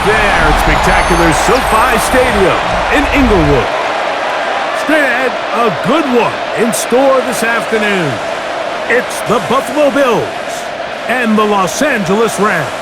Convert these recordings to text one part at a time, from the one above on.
there at spectacular SoFi Stadium in Inglewood. Straight ahead, a good one in store this afternoon. It's the Buffalo Bills and the Los Angeles Rams.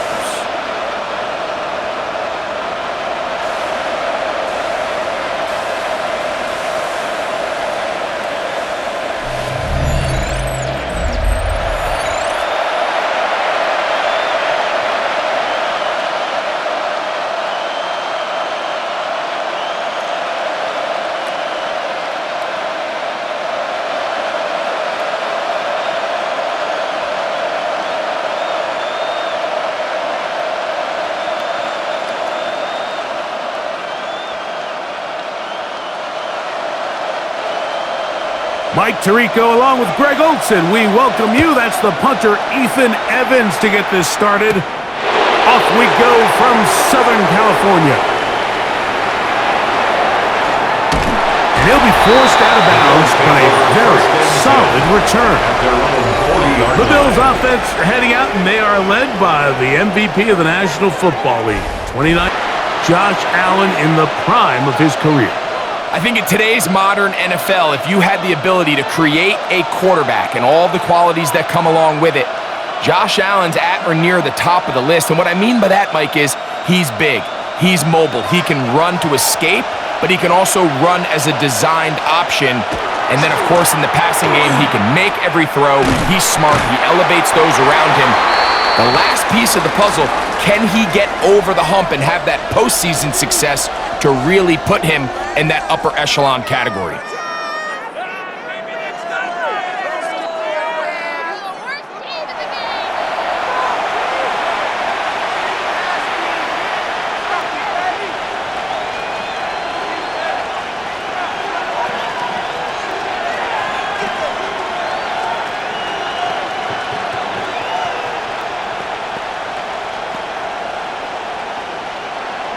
Mike Tirico along with Greg Olson. We welcome you. That's the punter, Ethan Evans, to get this started. Off we go from Southern California. And he'll be forced out of bounds by a very solid return. The Bills offense are heading out, and they are led by the MVP of the National Football League, 29, Josh Allen, in the prime of his career. I think in today's modern NFL, if you had the ability to create a quarterback and all the qualities that come along with it, Josh Allen's at or near the top of the list. And what I mean by that, Mike, is he's big, he's mobile, he can run to escape, but he can also run as a designed option. And then, of course, in the passing game, he can make every throw. He's smart, he elevates those around him. The last piece of the puzzle, can he get over the hump and have that postseason success to really put him in that upper echelon category?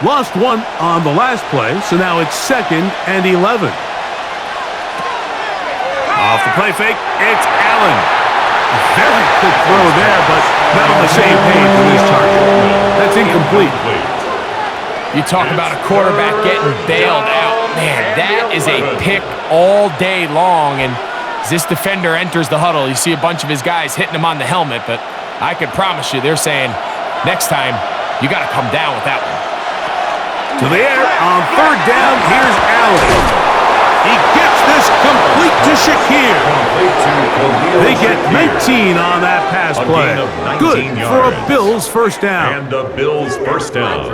Lost one on the last play, so now it's 2nd and 11. Off the play fake, it's Allen. A very quick throw there, but not on the same page with his target. That's incomplete. You talk about a quarterback getting bailed out. Man, that is a pick all day long, and as this defender enters the huddle, you see a bunch of his guys hitting him on the helmet, but I can promise you they're saying, next time, you got to come down with that one. To the air on 3rd down, here's Allen. He gets this complete to Shakir. They get 19 on that pass play. Good for a Bills first down. And a Bills first down.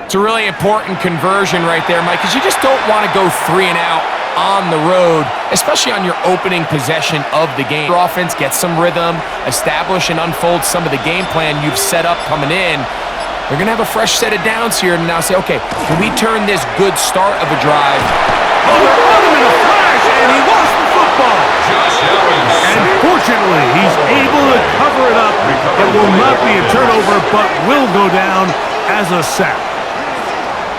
It's a really important conversion right there, Mike, because you just don't want to go 3 and out on the road, especially on your opening possession of the game. Your offense gets some rhythm, establish and unfold some of the game plan you've set up coming in. They're going to have a fresh set of downs here and now say, okay, can we turn this good start of a drive? Oh, they're on him in a flash, and he lost the football. And fortunately, he's able to cover it up. It will not be a turnover, but will go down as a sack.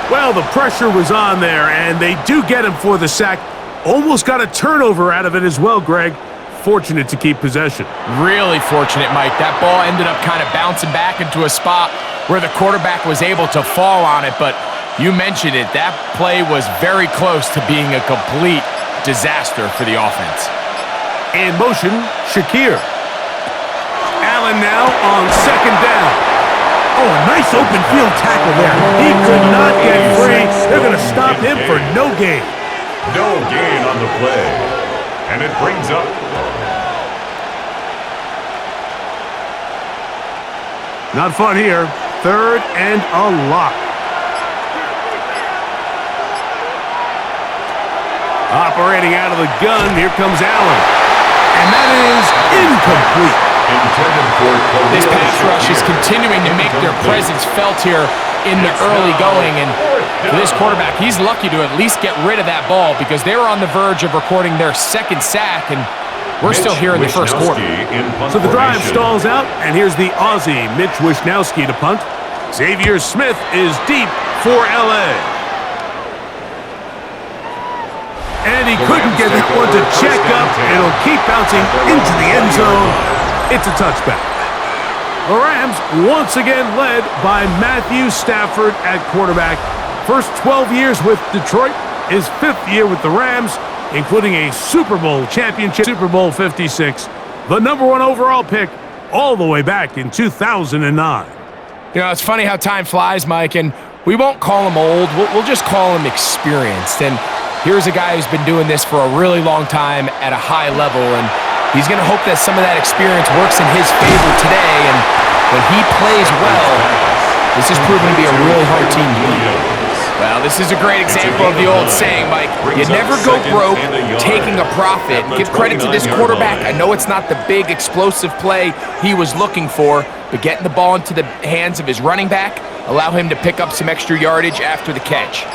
Well, the pressure was on there, and they do get him for the sack. Almost got a turnover out of it as well, Greg. Fortunate to keep possession. Really fortunate, Mike. That ball ended up kind of bouncing back into a spot where the quarterback was able to fall on it, but you mentioned it. That play was very close to being a complete disaster for the offense. In motion, Shakir. Allen now on 2nd down. Oh, a nice open field tackle there. He could not get free. They're going to stop him for no gain. No gain on the play. And it brings up not fun here. 3rd and a lot. Operating out of the gun, here comes Allen. And that is incomplete. This pass rush is continuing to make their presence felt here in the early going, and for this quarterback, he's lucky to at least get rid of that ball because they were on the verge of recording their 2nd sack, and we're still here in the first quarter. So the drive stalls out, and here's the Aussie, Mitch Wishnowsky, to punt. Xavier Smith is deep for L.A. And he couldn't get that one to check up. It'll keep bouncing into the end zone. It's a touchback. The Rams once again led by Matthew Stafford at quarterback. First 12 years with Detroit, his 5th year with the Rams, including a Super Bowl championship, Super Bowl 56, the #1 overall pick all the way back in 2009. You know, it's funny how time flies, Mike, and we won't call him old. We'll just call him experienced. And here's a guy who's been doing this for a really long time at a high level, and he's going to hope that some of that experience works in his favor today. And when he plays well, this is proving to be a real hard team to beat. Well, this is a great example of the old saying, Mike. You never go broke taking a profit. Give credit to this quarterback. I know it's not the big explosive play he was looking for, but getting the ball into the hands of his running back, allow him to pick up some extra yardage after the catch.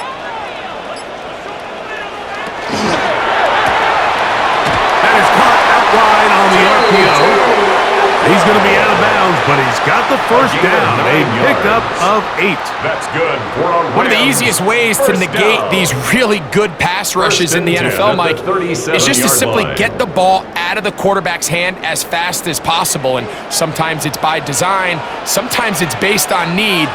That is caught out wide on the RPO. He's going to be out of bounds, but he's got the first down. A pickup of 8. That's good for a One of the easiest ways to negate these really good pass rushes in the NFL, Mike, is just to simply get the ball out of the quarterback's hand as fast as possible. And sometimes it's by design, sometimes it's based on need.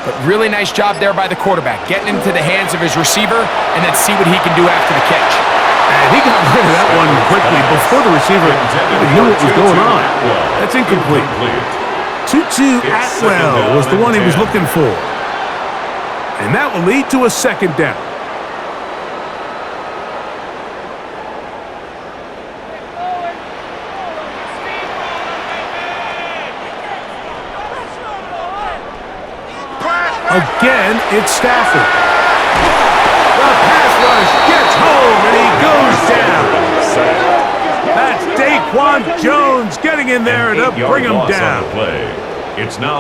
But really nice job there by the quarterback, getting into the hands of his receiver and then see what he can do after the catch. And he got rid of that one quickly before the receiver even knew what was going on. That's incomplete. Tutu Atwell was the one he was looking for. And that will lead to a second down. Again, it's Stafford. The pass rush gets home, and he goes down. That's Daquan Jones getting in there to bring him down.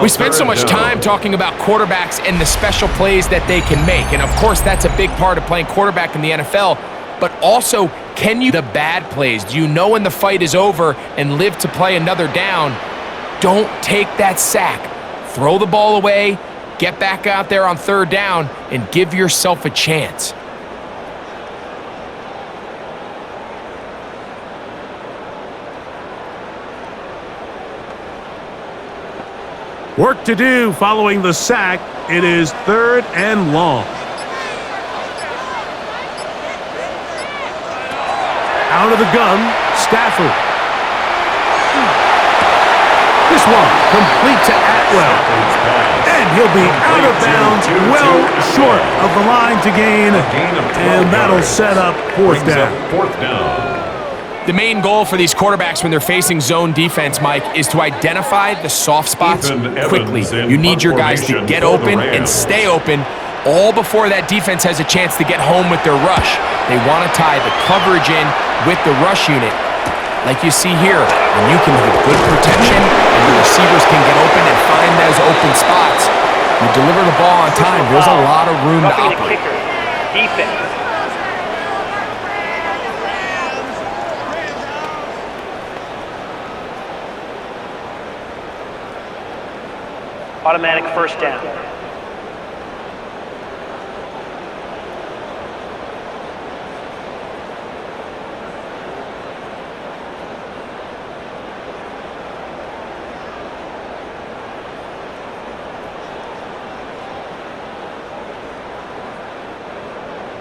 We spent so much time talking about quarterbacks and the special plays that they can make. And, of course, that's a big part of playing quarterback in the NFL. But also, can you the bad plays? Do you know when the fight is over and live to play another down? Don't take that sack. Throw the ball away. Get back out there on third down and give yourself a chance. Work to do following the sack. It is 3rd and long. Out of the gun, Stafford. This one complete to Atwell. And he'll be out of bounds, well short of the line to gain. And that'll set up 4th down. The main goal for these quarterbacks when they're facing zone defense, Mike, is to identify the soft spots quickly. You need your guys to get open and stay open all before that defense has a chance to get home with their rush. They want to tie the coverage in with the rush unit. Like you see here, when you can have good protection and the receivers can get open and find those open spots, you deliver the ball on time. There's a lot of room to operate. Defense. Automatic first down.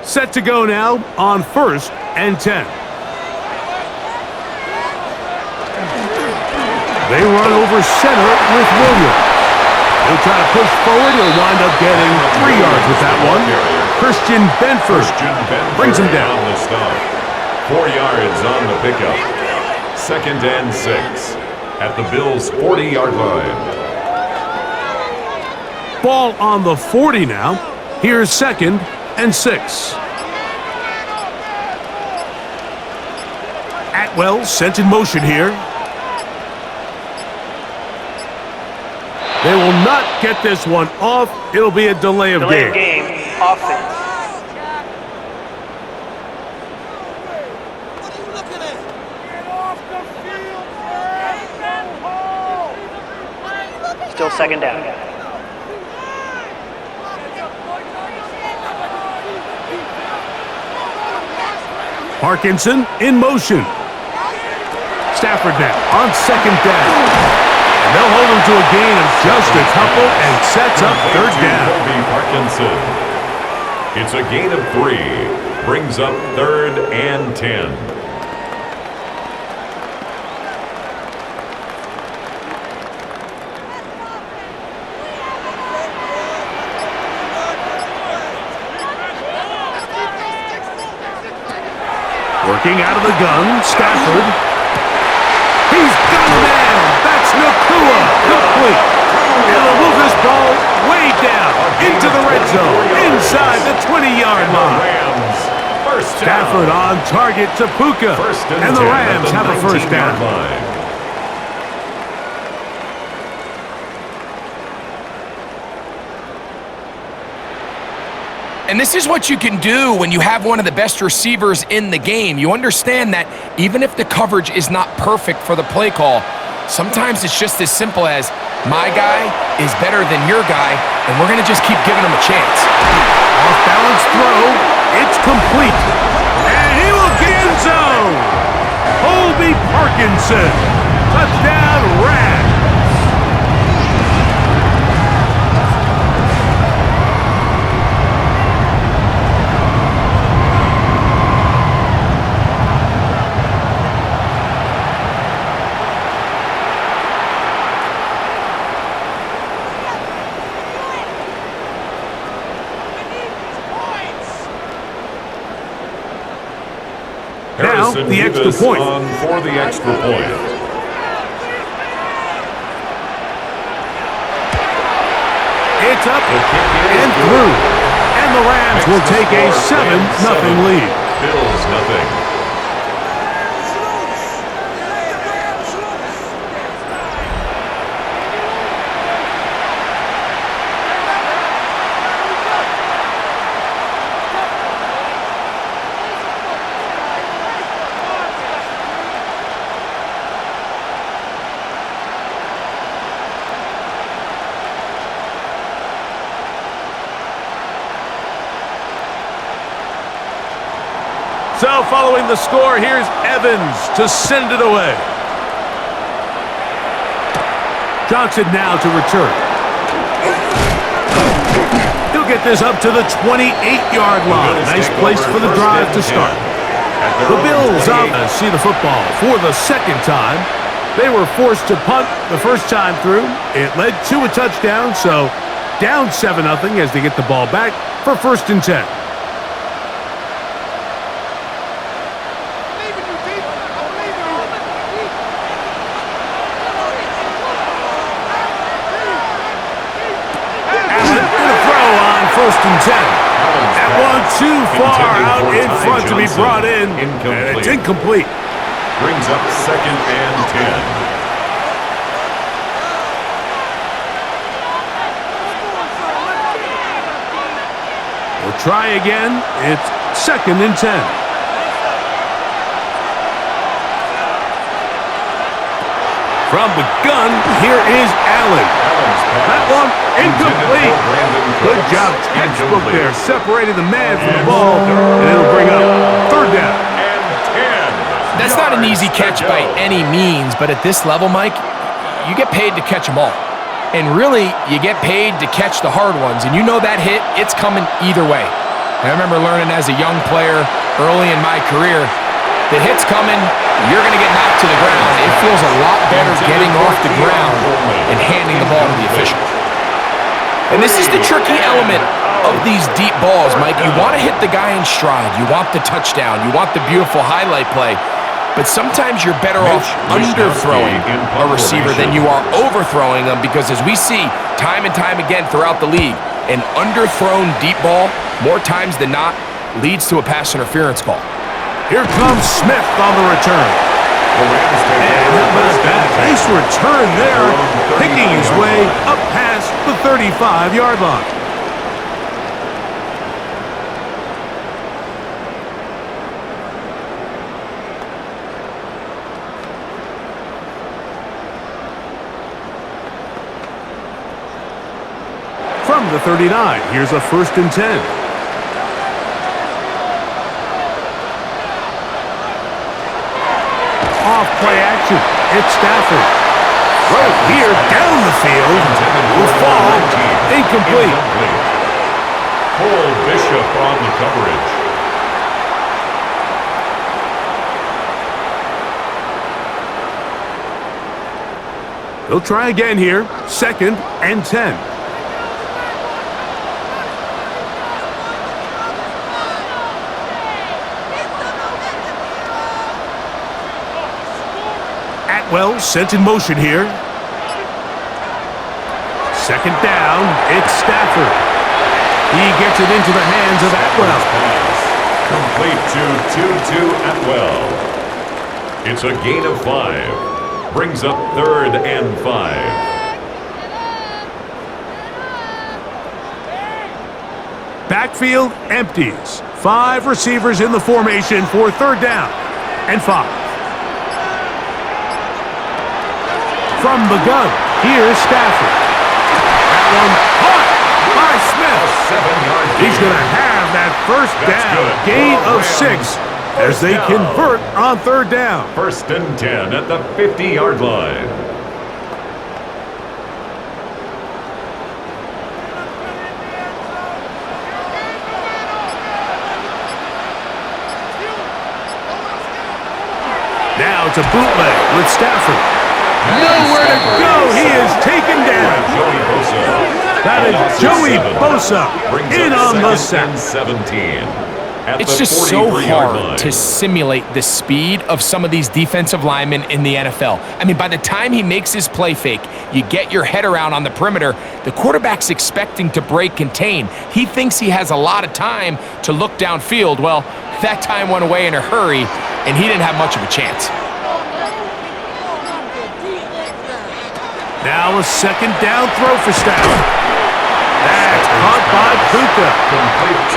Set to go now on 1st and 10. They run over center with Williams. He'll try to push forward. He'll wind up getting 3 yards with that one. Christian Benford brings him down. 4 yards on the pickup. 2nd and 6 at the Bills' 40-yard line. Ball on the 40 now. Here's 2nd and 6. Atwell sent in motion here. They will not get this one off. It'll be a delay of game. Delay of game, offense. Still 2nd down. Parkinson in motion. Stafford now on second down. And they'll hold him to a gain of just a couple and sets up third down. Parkinson. It's a gain of 3. Brings up 3rd and 10. Working out of the gun, Stafford. He's got a man. That's Nakua. Complete. And they'll move this ball way down into the red zone, inside the 20-yard line. Stafford on target to Puka. And the Rams have a first down. And this is what you can do when you have one of the best receivers in the game. You understand that even if the coverage is not perfect for the play call, sometimes it's just as simple as my guy is better than your guy, and we're going to just keep giving him a chance. Off-balance throw. It's complete. And he will get in zone. Colby Parkinson. Touchdown, Rams. Now, the extra point. For the extra point. It's up and through. And the Rams will take a 7-0 lead. Bills nothing. So following the score, here's Evans to send it away. Johnson now to return. He'll get this up to the 28-yard line. Nice place for the drive to start. The Bills see the football for the second time. They were forced to punt the first time through. It led to a touchdown, so down 7-0 as they get the ball back for 1st and 10. First and 10. That one too far out in front to be brought in. And it's incomplete. Brings up 2nd and 10. We'll try again. It's 2nd and 10. From the gun, here is Allen. That one incomplete. Good job, textbook there, separating the man from the ball, and it'll bring up 3rd down. That's not an easy catch by any means, but at this level, Mike, you get paid to catch them all. And really, you get paid to catch the hard ones, and you know that hit, it's coming either way. I remember learning as a young player early in my career, the hit's coming, you're going to get knocked to the ground. It feels a lot better getting off the ground and handing the ball to the official. And this is the tricky element of these deep balls, Mike. You want to hit the guy in stride. You want the touchdown. You want the beautiful highlight play. But sometimes you're better off underthrowing a receiver than you are overthrowing them, because as we see time and time again throughout the league, an underthrown deep ball, more times than not, leads to a pass interference call. Here comes Smith on the return. And how about that? Nice return there, picking his way up past the 35-yard line. From the 39, here's a 1st and 10. off play action. It's Stafford. Right here, down the field. Will fall. Incomplete. Cole Bishop on the coverage. They'll try again here. 2nd and 10. Atwell sent in motion here. 2nd down. It's Stafford. He gets it into the hands of Atwell. Complete to Tutu Atwell. It's a gain of 5. Brings up 3rd and 5. Backfield empties. 5 receivers in the formation for 3rd down and 5. From the gun, here's Stafford. That one caught by Smith. He's going to have that 1st down, gain of 6. As they convert on 3rd down. 1st and 10 at the 50-yard line. Now it's a bootleg with Stafford. Nowhere to go. He is taken down. That is Joey Bosa in on the sack. 17. It's just so hard to simulate the speed of some of these defensive linemen in the NFL. I mean, by the time he makes his play fake, you get your head around on the perimeter, the quarterback's expecting to break contain. He thinks he has a lot of time to look downfield. Well, that time went away in a hurry, and he didn't have much of a chance. Now a 2nd down throw for Stafford. That's caught by Puka.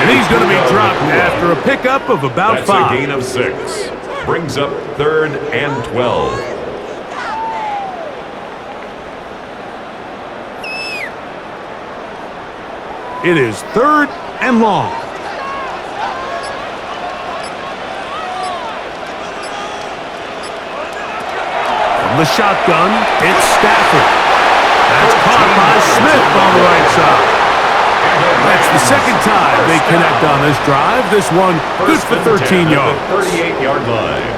And he's going to be dropped after a pickup of about 5. That's a gain of 6. Brings up 3rd and 12. It is 3rd and long. From the shotgun, it's Stafford. That's caught by Smith on the right side. That's the 2nd time they connect on this drive. This one good for 13 yards. 38-yard line.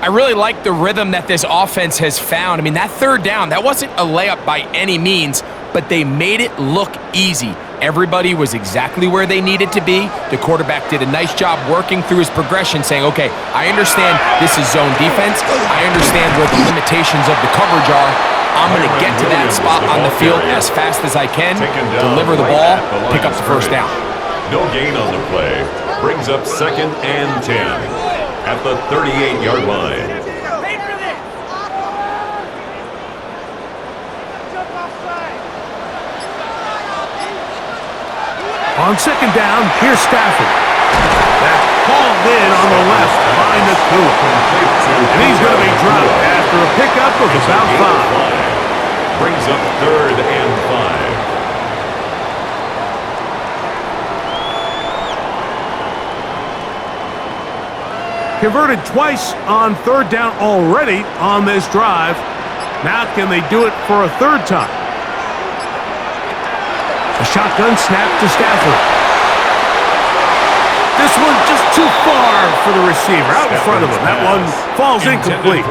I really like the rhythm that this offense has found. I mean, that 3rd down, that wasn't a layup by any means, but they made it look easy. Everybody was exactly where they needed to be. The quarterback did a nice job working through his progression, saying, okay, I understand this is zone defense. I understand where the limitations of the coverage are. I'm going to get to that spot on the field as fast as I can, deliver the ball, pick up the 1st down. No gain on the play. Brings up 2nd and 10 at the 38-yard line. On 2nd down, here's Stafford. That's called in on the left by Nakua. And he's going to be dropped after a pickup of about 5. Brings up 3rd and 5. Converted twice on 3rd down already on this drive. Now can they do it for a 3rd time? A shotgun snap to Stafford. This one just too far for the receiver. Out in front of him. That one falls incomplete.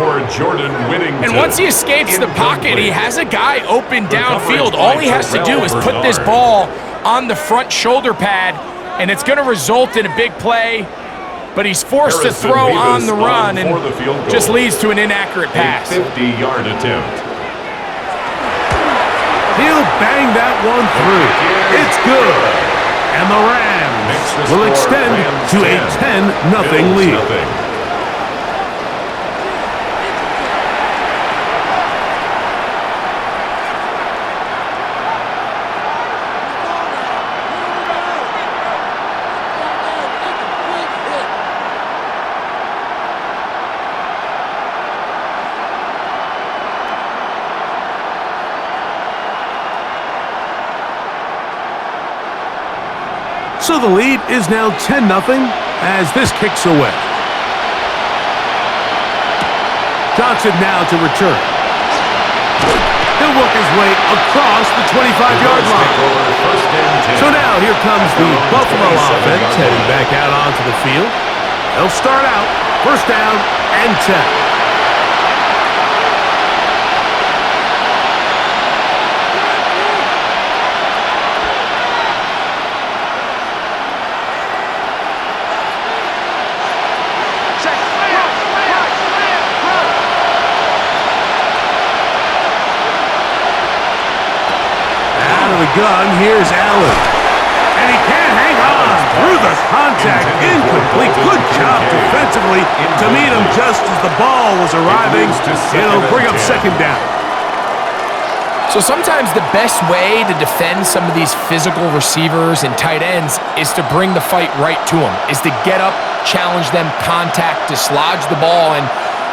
And once he escapes the pocket, he has a guy open downfield. All he has to do is put this ball on the front shoulder pad, and it's going to result in a big play. But he's forced to throw on the run, and just leads to an inaccurate pass. 50-yard attempt. He'll bang that one through. It's good. And the Rams will extend to a 10-0 lead. So the lead is now 10-0 as this kicks away. Johnson now to return. He'll work his way across the 25-yard line. So now here comes the Buffalo offense heading back out onto the field. They'll start out first down and 10. Gun, here's Allen. And he can't hang on through the contact. Incomplete. Good job defensively to meet him just as the ball was arriving. It'll bring up second down. So sometimes the best way to defend some of these physical receivers and tight ends is to bring the fight right to them, is to get up, challenge them, contact, dislodge the ball. And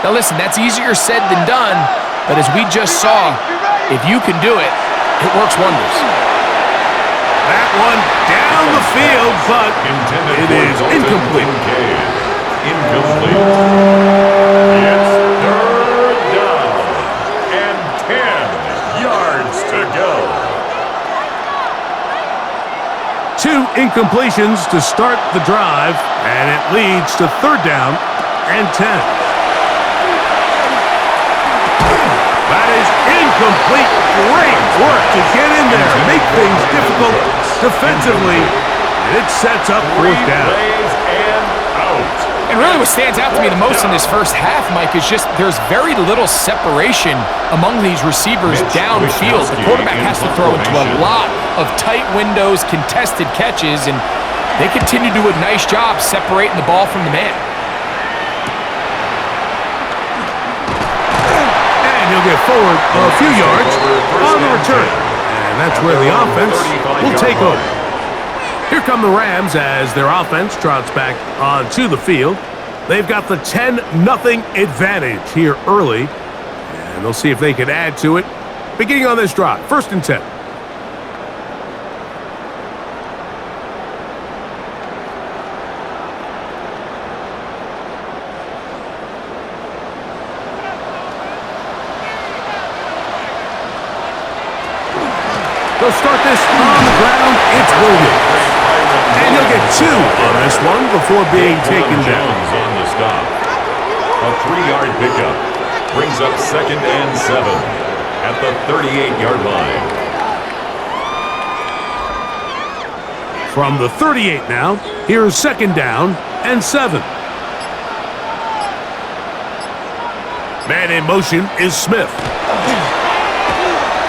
now listen, that's easier said than done, but as we just saw, if you can do it, it works wonders. That one down the field, but it is incomplete. Incomplete. It's third down and 10 yards to go. 2 incompletions to start the drive, and it leads to third down and 10. That is incomplete. Great work to get in there, make things difficult defensively, and it sets up fourth down. And really what stands out to me the most in this first half, Mike, is just there's very little separation among these receivers downfield. The quarterback has to throw into a lot of tight windows, contested catches, and they continue to do a nice job separating the ball from the man. He'll get forward a few yards on the return. And that's where the offense will take over. Here come the Rams as their offense trots back onto the field. They've got the 10-0 advantage here early. And they'll see if they can add to it. Beginning on this drive, first and 10. They'll start this on the ground. It's Williams. And he'll get 2 on this one before being taken down. On the stop. A 3-yard pickup brings up second and 7 at the 38-yard line. From the 38 now, here's second down and 7. Man in motion is Smith.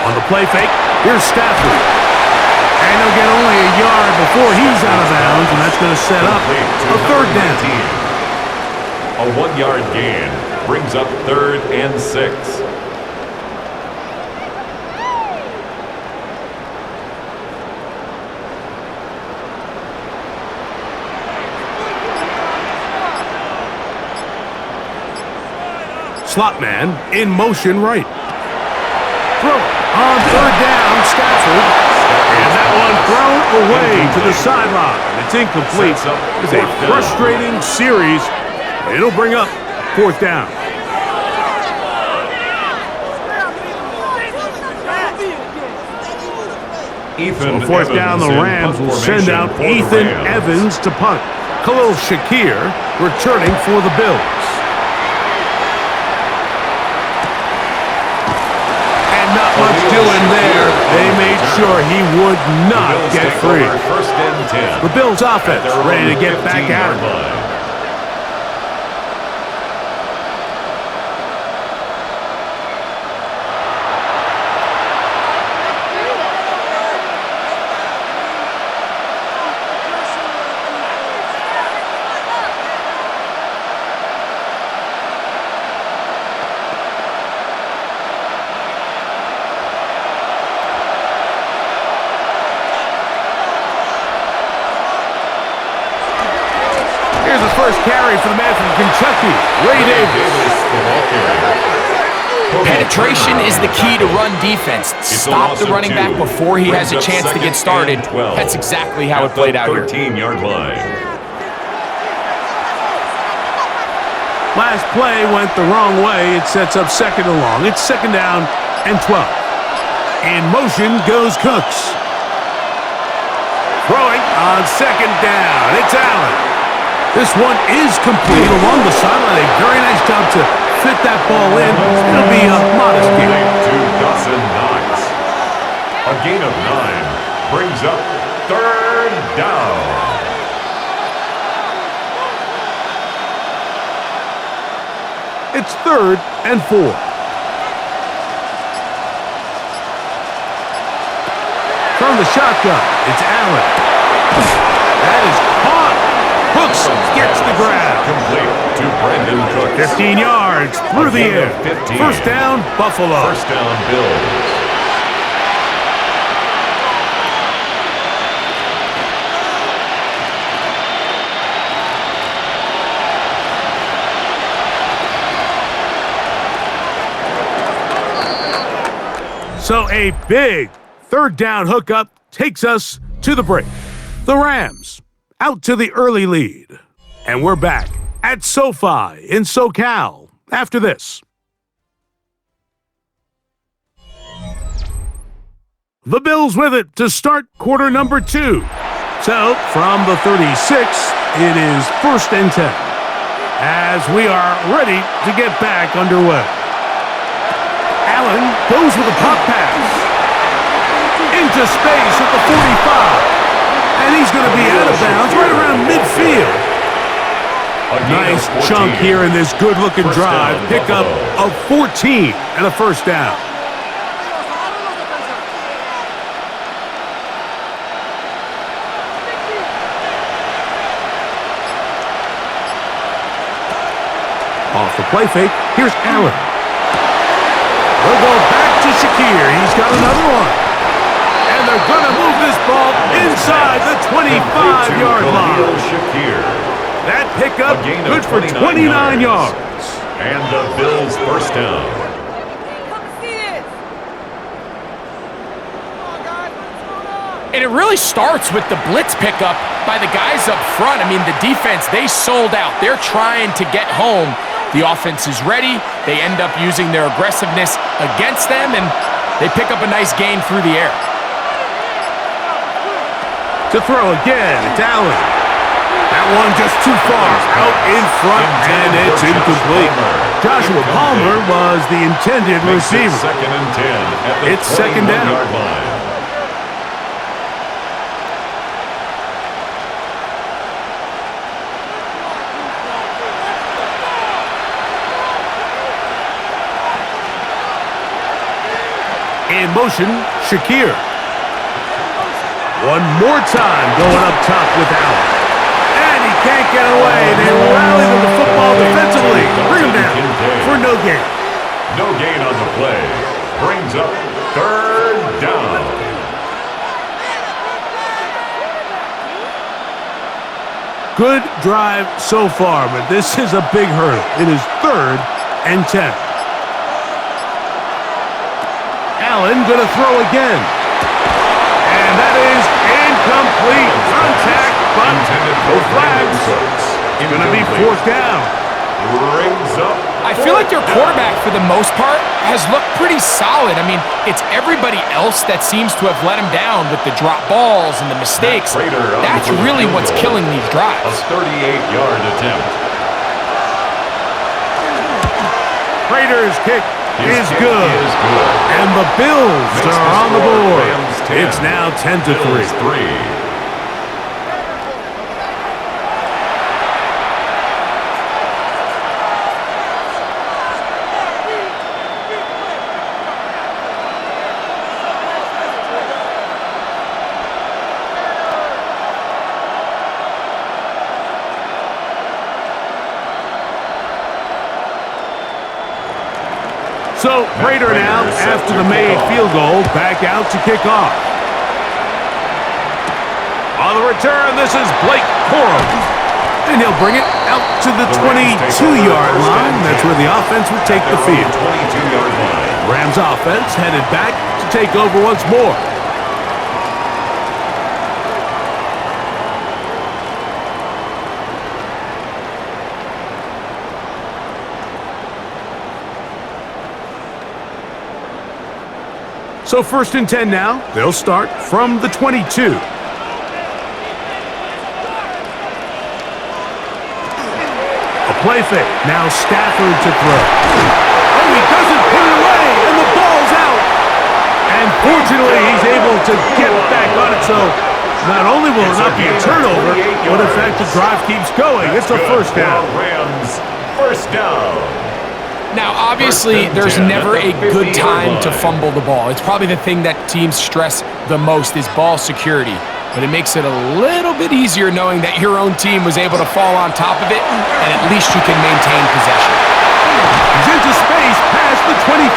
On the play fake, here's Stafford. And he'll get only a yard before he's out of bounds, and that's going to set up a third down. A 1-yard gain brings up third and 6. Slot man in motion right. Throw on third down, Stafford. And that one thrown away to the sideline. It's incomplete. It's a frustrating series. It'll bring up fourth down. So fourth down, the Rams will send out Ethan Evans to punt. Khalil Shakir returning for the Bills. Not much doing there. They made sure he would not get free. First and 10. The Bills offense ready to get back at it. First carry for the man from Kentucky, Ray Davis. The ball carrier. Penetration is the key to run defense. Stop the running back before he has a chance to get started. That's exactly how it played out here. 13-yard line. Last play went the wrong way. It sets up second and long. It's second down and 12. In motion goes Cooks. Throwing on second down. It's Allen. This one is complete along the sideline. A very nice job to fit that ball in. It'll be a modest gain. To Dawson Knox. A gain of 9 brings up third down. It's third and 4. From the shotgun, it's Allen. That is caught. Hooks gets the grab. Complete to Brandon Cooks. 15 yards through the air. 15. First down, Buffalo. First down, Bills. So a big third down hookup takes us to the break. The Rams out to the early lead. And we're back at SoFi in SoCal after this. The Bills with it to start quarter number 2. So from the 36, it is first and 10 as we are ready to get back underway. Allen goes with a pop pass into space at the 45. And he's going to be out of bounds right around midfield. Nice chunk here in this good-looking drive. Pickup of 14 and a first down. Off the play fake, here's Allen. We'll go back to Shakir. He's got another one. And they're going to move this ball inside the 25-yard line. That pickup good for 29 yards. And the Bills first down. And it really starts with the blitz pickup by the guys up front. I mean, the defense, they sold out. They're trying to get home. The offense is ready. They end up using their aggressiveness against them, and they pick up a nice gain through the air. To throw again, it's Allen. That one just too far out in front, and it's incomplete. Joshua Palmer was the intended receiver. Second and 10 at the it's second down. 21-yard line. In motion, Shakir. One more time going up top with Allen. And he can't get away. They rally to the football defensively. Bring him down for no gain. No gain on the play. Brings up third down. Good drive so far, but this is a big hurdle. It is third and 10. Allen going to throw again. And that is incomplete. Contact, but no flags. It's going to be fourth down. Brings up. I feel like their quarterback, for the most part, has looked pretty solid. I mean, it's everybody else that seems to have let him down with the drop balls and the mistakes. That's really what's killing these drives. A 38-yard attempt. Raiders kick is good. And the Bills are on the board. It's now 10-3. So, Raider now, after the made field goal, back out to kick off. On the return, this is Blake Corum. And he'll bring it out to the 22-yard line. That's That's where the offense would take the field. 22-yard line. Rams offense headed back to take over once more. So 1st and 10 now. They'll start from the 22. Play fake. Now Stafford to throw. Oh, he doesn't put it away, and the ball's out. And fortunately, he's able to get back on it, so not only will it not be a turnover, but in fact the drive keeps going. It's a first down. Rams, first down. Now, obviously, there's never a good time to fumble the ball. It's probably the thing that teams stress the most is ball security. But it makes it a little bit easier knowing that your own team was able to fall on top of it, and at least you can maintain possession. He's into space past the 25,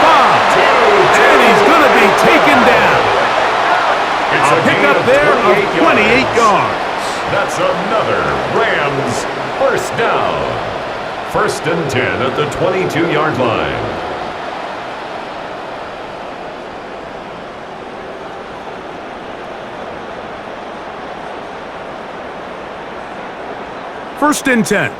and he's going to be taken down. A pickup there of 28 yards. That's another Rams first down. 1st and 10 at the 22-yard line. First and 10.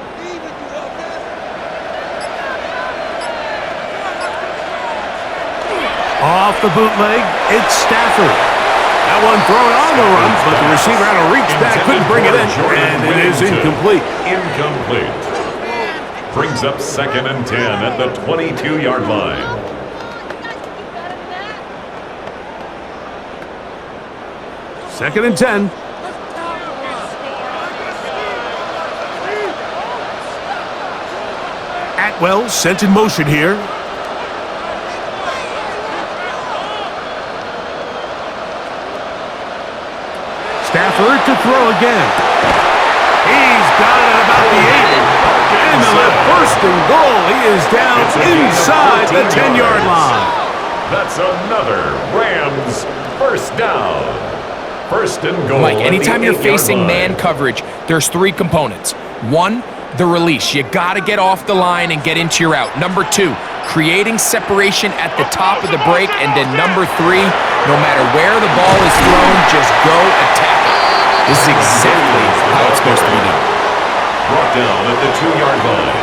Off the bootleg, it's Stafford. That one thrown on the run, but the receiver had to reach back, couldn't bring it in, and it is incomplete. Incomplete. Brings up 2nd and 10 at the 22-yard line. Second and 10. Atwell sent in motion here. Stafford to throw again. He's got it about the 8. And the left first and goal. He is down inside the 10-yard line. That's another Rams first down. 1st and goal. Like anytime you're facing man coverage, there's 3 components. 1, the release. You got to get off the line and get into your route. Number 2, creating separation at the top of the break. And then number 3, no matter where the ball is thrown, just go attack it. This is exactly how it's supposed to be done. Brought down at the 2-yard line.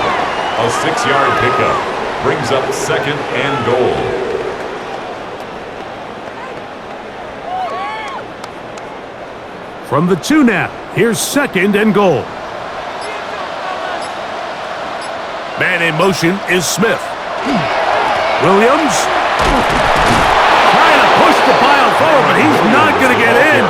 A 6-yard pickup. Brings up 2nd and goal. From the 2 now, here's 2nd and goal. Man in motion is Smith. Williams trying to push the pile forward, but he's not going to get in.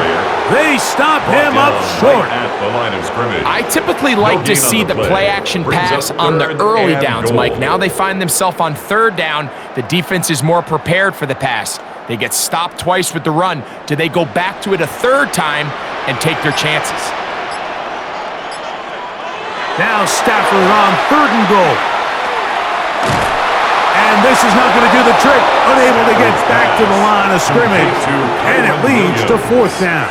They stop him up short. At the line of scrimmage. I typically like to see the play-action pass on the early downs, Mike. Now they find themselves on 3rd down. The defense is more prepared for the pass. They get stopped twice with the run. Do they go back to it a 3rd time and take their chances? Now Stafford on 3rd and goal. And this is not going to do the trick. Unable to get back to the line of scrimmage. And it leads to 4th down.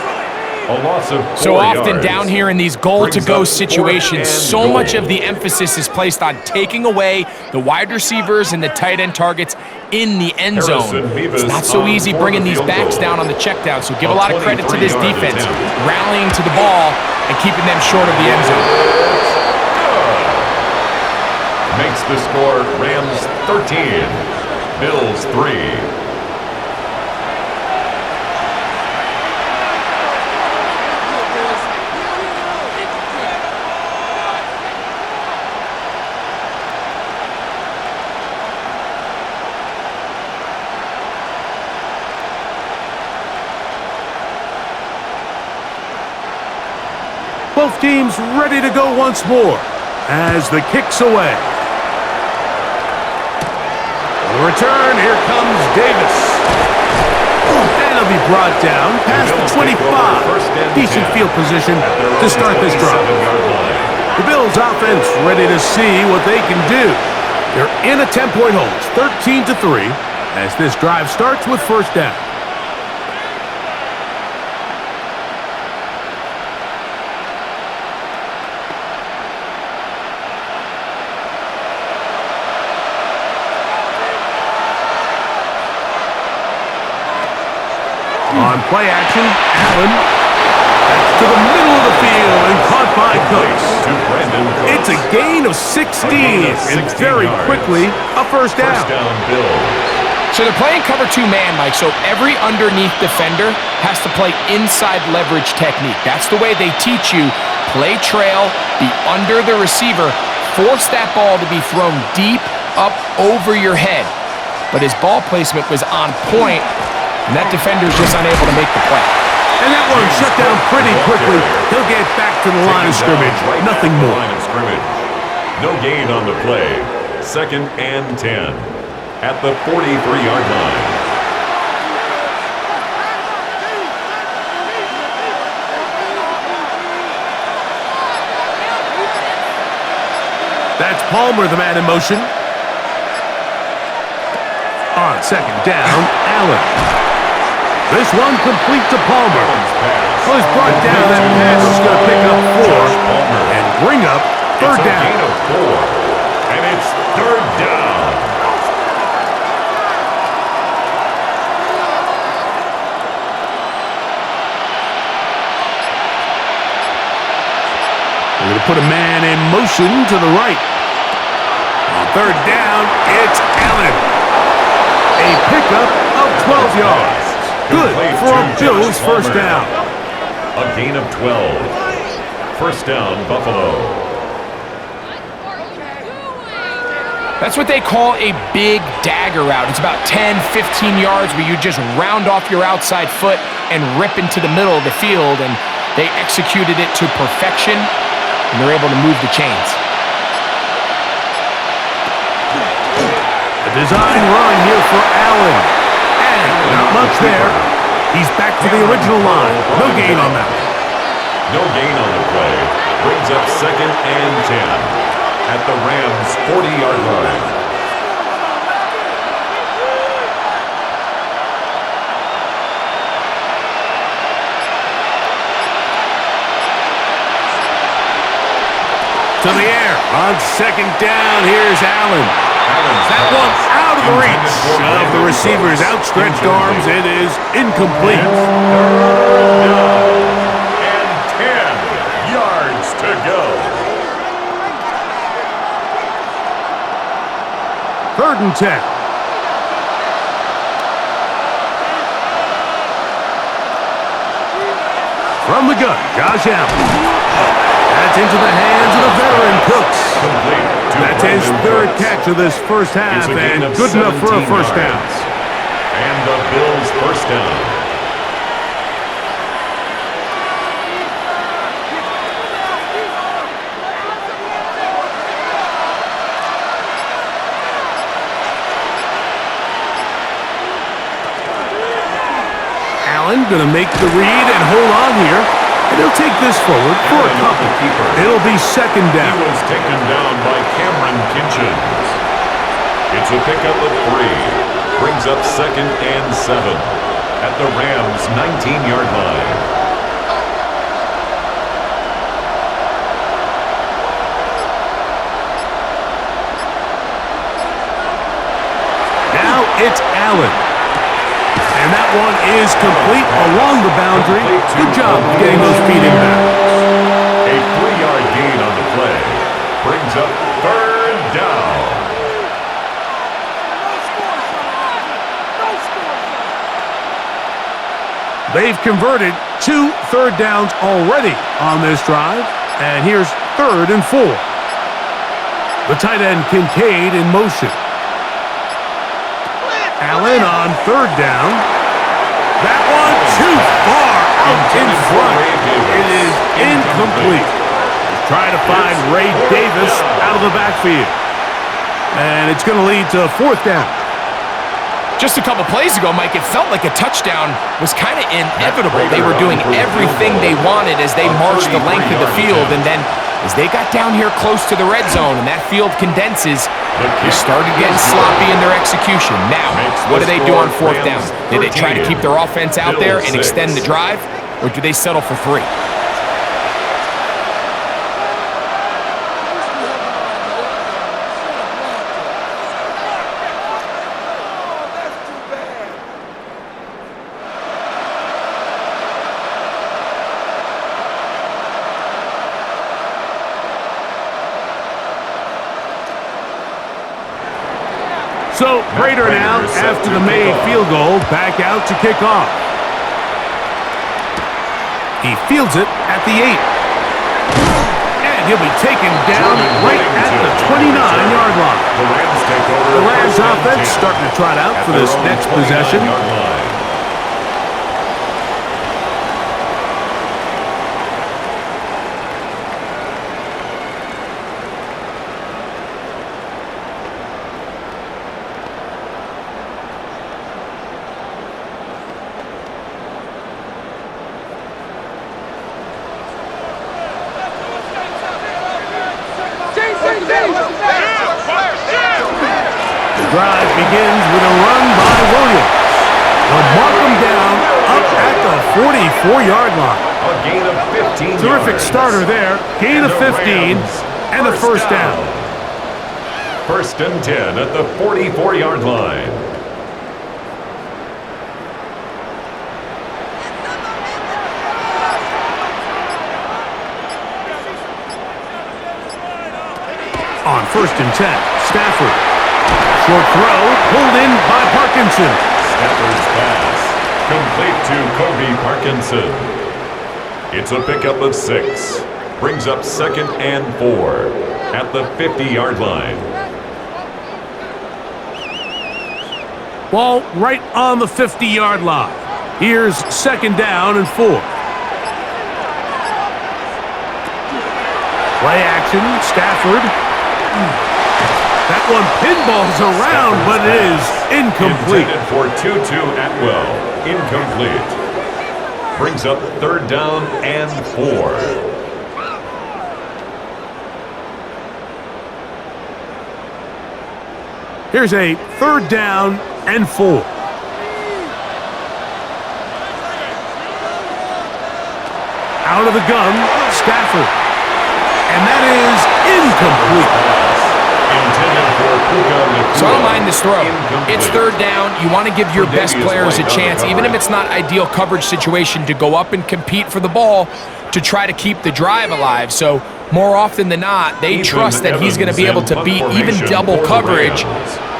A loss of 4 So often yards. down here in these goal-to-go situations, so much of the emphasis is placed on taking away the wide receivers and the tight end targets in the end zone. It's not so easy bringing these backs down on the check down, so give a lot of credit to this defense, rallying to the ball and keeping them short of the end zone. Makes the score Rams 13, Bills 3. Both teams ready to go once more as the kick's away. The return, here comes Davis. And he'll be brought down past the 25. Decent field position to start this drive. The Bills offense ready to see what they can do. They're in a 10-point hole. It's 13-3 as this drive starts with 1st down. On play action, Allen. That's to the middle of the field and caught by Cooks. It's a gain of 16, and very quickly, a first down. So they're playing cover 2 man, Mike, so every underneath defender has to play inside leverage technique. That's the way they teach you. Play trail, be under the receiver, force that ball to be thrown deep up over your head. But his ball placement was on point, and that defender's just unable to make the play. And that one shut down pretty quickly. He'll get back to the line of scrimmage. Nothing more. No gain on the play. 2nd and 10 at the 43-yard line. That's Palmer, the man in motion. On 2nd down, Allen. This one complete to Palmer. Well, he's brought down. That pass is going to pick up 4 and bring up 3rd down. Gain of 4, and it's 3rd down. We're going to put a man in motion to the right. On 3rd down, it's Allen. A pickup of 12 yards. Good for a Bills first down. A gain of 12. First down, Buffalo. That's what they call a big dagger route. It's about 10, 15 yards where you just round off your outside foot and rip into the middle of the field, and they executed it to perfection, and they're able to move the chains. A design run here for Allen. And not much there. He's back to the original line. No gain on that. No gain on the play. Brings up 2nd and 10 at the Rams' 40-yard line. To the air. On 2nd down, here's Allen. That one out of the reach of the receiver's outstretched arms. It is incomplete. And 10 yards to go. 3rd and 10. From the gun, Josh Allen. That's into the hands of the veteran Cooks. That's his 3rd catch of this first half, and good enough for a first down. And the Bills' first down. Allen going to make the read and hold on here. And he'll take this forward for a couple. It'll be 2nd down. He was taken down by Cameron Kinchins. It's a pickup of 3. Brings up 2nd and 7 at the Rams' 19-yard line. Now it's Allen. And that one is complete along the boundary. Good job of getting those feet in bounds. A 3-yard gain on the play. Brings up 3rd down. They've converted 2 third downs already on this drive. And here's 3rd and 4. The tight end Kincaid in motion. Allen on 3rd down. That one too far out in front. It is incomplete. Trying to find Ray Davis out of the backfield. And it's going to lead to 4th down. Just a couple plays ago, Mike, it felt like a touchdown was kind of inevitable. They were doing everything they wanted as they marched the length of the field, and then as they got down here close to the red zone and that field condenses, they started getting sloppy in their execution. Now, what do they do on 4th down? Do they try to keep their offense out there and extend the drive, or do they settle for 3? So Prater now, after the made field goal, back out to kick off. He fields it at the 8. And he'll be taken down right at the 29-yard line. The Rams offense starting to trot out for this next possession. The drive begins with a run by Williams. They'll mark him down up at the 44-yard line. A gain of 15 Terrific yards. starter there. Gain of 15 and a first down. First and 10 at the 44-yard line. On first and 10, Stafford. Short throw, pulled in by Parkinson. Stafford's pass, complete to Kobe Parkinson. It's a pickup of 6. Brings up second and 4 at the 50-yard line. Ball right on the 50-yard line. Here's second down and 4. Play action, Stafford. That one pinballs around, but it is incomplete. Intended for Tutu Atwell. Incomplete. Brings up third down and 4. Here's a third down and 4. Out of the gun, Stafford. And that is incomplete. So I don't mind this throw. It's third down. You want to give your best players a chance, even if it's not ideal coverage situation, to go up and compete for the ball to try to keep the drive alive. So more often than not, they trust that he's going to be able to beat even double coverage.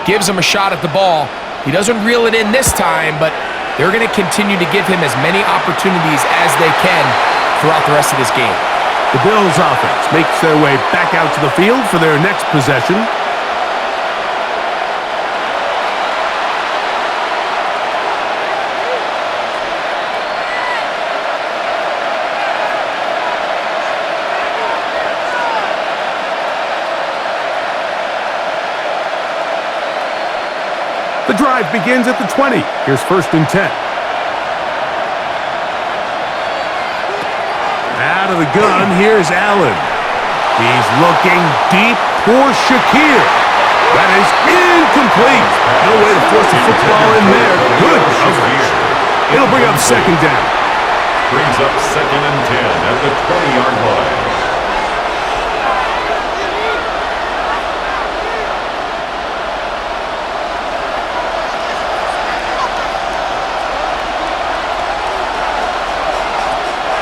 Gives him a shot at the ball. He doesn't reel it in this time, but they're going to continue to give him as many opportunities as they can throughout the rest of this game. The Bills offense makes their way back out to the field for their next possession. The drive begins at the 20. Here's first and 10. Out of the gun, here's Allen. He's looking deep for Shakir. That is incomplete. No way to force the football in there. Good coverage. It'll bring up second down. Brings up second and 10 at the 20-yard line.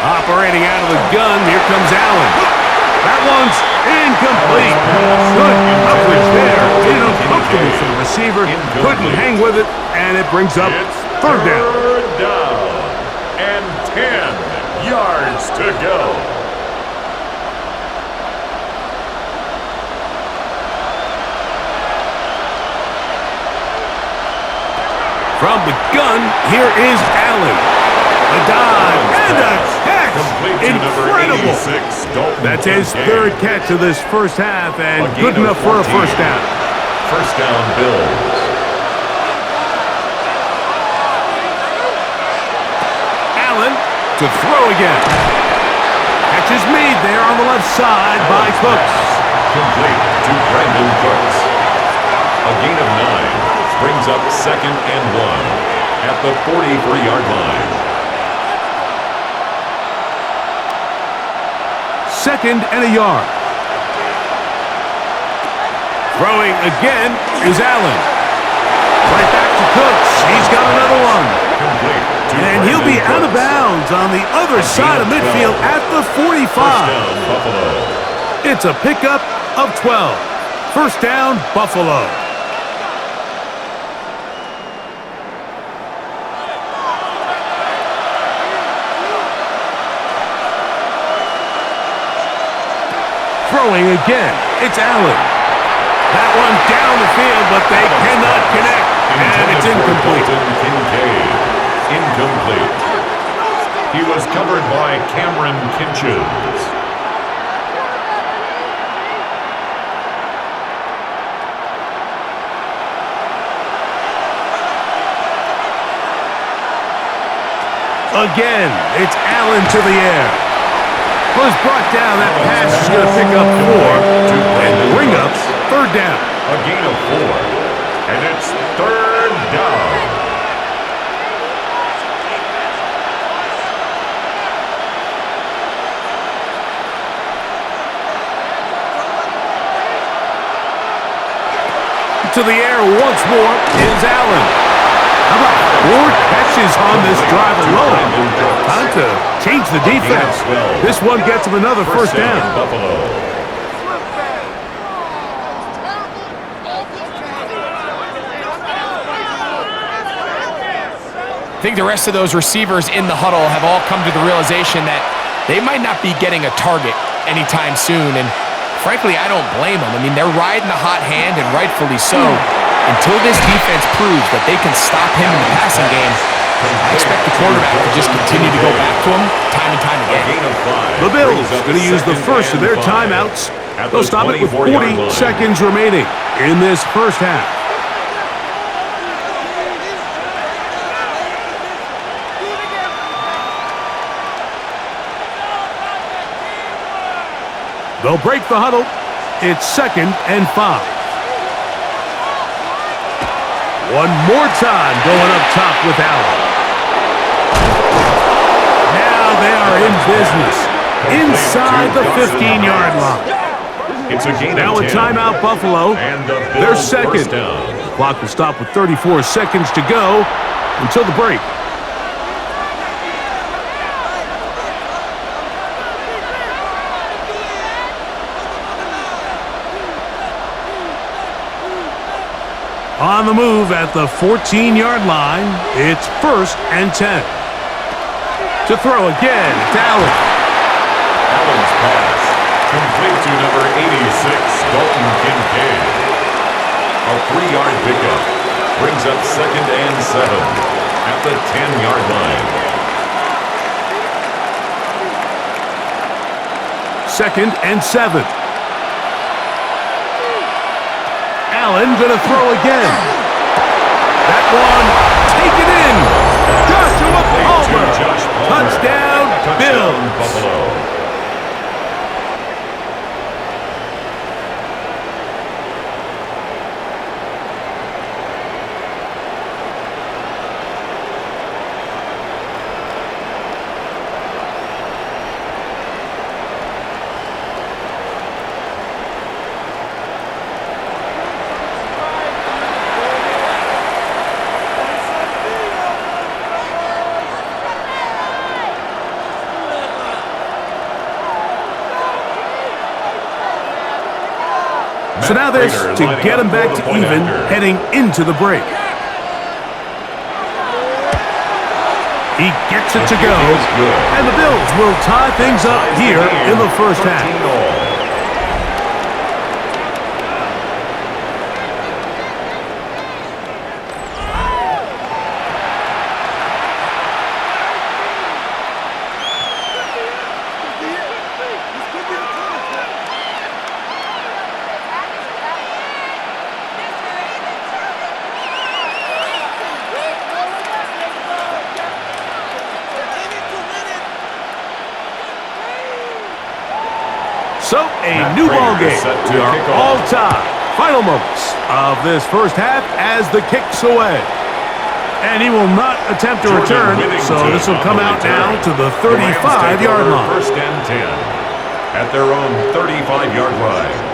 Operating out of the gun, here comes Allen. That one's incomplete. Good coverage there. Made it uncomfortable for the receiver. Couldn't hang with it, and it brings up third down. Third down and 10 yards to go. From the gun, here is Allen. A dive and a catch. Incredible. That's his third catch of this first half, and good enough for a first down. First down, Bills. Allen to throw again. Catch is made there on the left side by Cooks. Complete to Brandon Cooks. A gain of 9 brings up second and 1 at the 43-yard line. Second and a yard. Throwing again is Allen. Right back to Cooks. He's got another one. And he'll be out of bounds on the other side of midfield at the 45. It's a pickup of 12. First down, Buffalo. Throwing again. It's Allen. That one down the field, but they cannot connect. And it's incomplete. Kincaid. Incomplete. He was covered by Cameron Kinches. Again, it's Allen to the air. Was brought down. That pass is going to pick up 4 and bring up third down. A gain of 4. And it's third down. To the air once more is Allen. How about 4 catches on this drive alone? Time to change the defense. This one gets him another first down. Buffalo. I think the rest of those receivers in the huddle have all come to the realization that they might not be getting a target anytime soon. And frankly, I don't blame them. I mean, they're riding the hot hand, and rightfully so. Until this defense proves that they can stop him in the passing game, I expect the quarterback to just continue to go back to him time and time again. The Bills going to use the first of their timeouts. They'll stop it with 40 seconds remaining in this first half. They'll break the huddle. It's 2nd and 5. One more time going up top with Allen. Now they are in business inside the 15-yard line. It's a gain Now of a 10. timeout, Buffalo. And the They're Bills second. first down. Clock will stop with 34 seconds to go until the break. On the move at the 14-yard line, it's 1st and 10. To throw again, it's Allen. Allen's pass. Complete to number 86, Dalton Kincaid. A 3-yard pickup. Brings up 2nd and 7 at the 10-yard line. 2nd and 7. Allen going to throw again. That one taken in. Joshua Palmer. Touchdown, Bills. Buffalo. So now this to get him back to even heading into the break. He gets it to go, and the Bills will tie things up here in the first half. So, a new ball game. We are all tied. Final moments of this first half as the kick's away. And he will not attempt to return, so this will come out now to the 35-yard line. 1st and 10 at their own 35-yard line.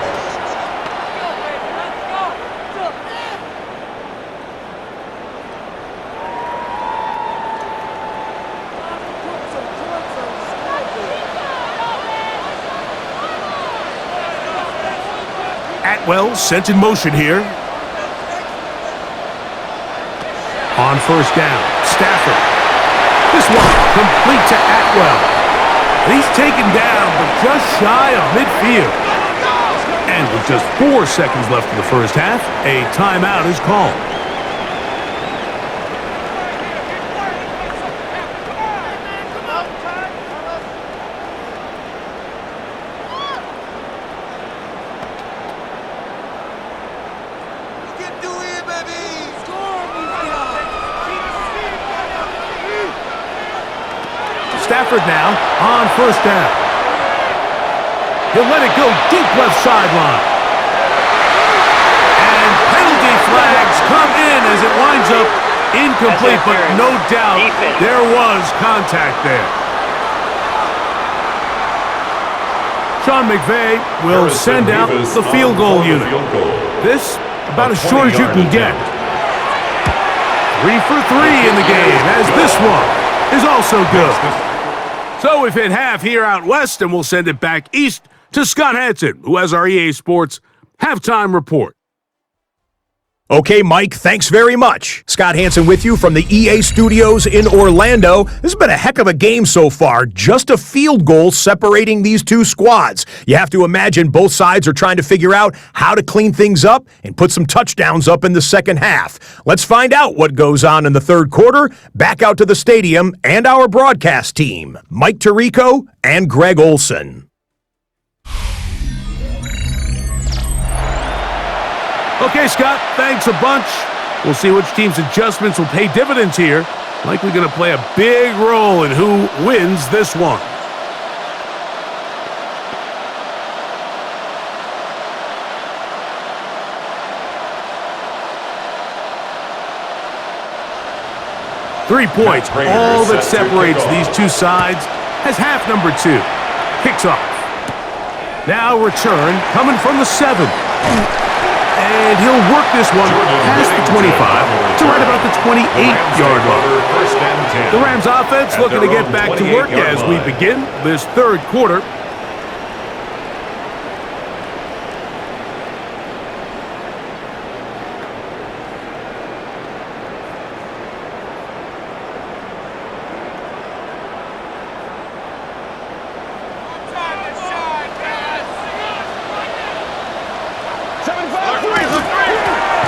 Atwell sent in motion here. On first down, Stafford. This one complete to Atwell. He's taken down, but just shy of midfield. And with just 4 seconds left in the first half, a timeout is called. Stafford now on first down. He'll let it go deep left sideline. And penalty flags come in as it winds up incomplete, but no doubt there was contact there. Sean McVay will send out the field goal unit. This about as short as you can get. 3 for 3 in the game, as this one is also good. So we've hit half here out west, and we'll send it back east to Scott Hansen, who has our EA Sports halftime report. Okay, Mike, thanks very much. Scott Hansen with you from the EA Studios in Orlando. This has been a heck of a game so far. Just a field goal separating these two squads. You have to imagine both sides are trying to figure out how to clean things up and put some touchdowns up in the second half. Let's find out what goes on in the third quarter. Back out to the stadium and our broadcast team, Mike Tirico and Greg Olson. Okay, Scott, thanks a bunch. We'll see which team's adjustments will pay dividends here. Likely going to play a big role in who wins this one. Three points, all that separates these two sides, as half number 2 kicks off. Now return coming from the 7. And he'll work this one past the 25 to right about the 28-yard line. The Rams offense looking to get back to work as we begin this third quarter.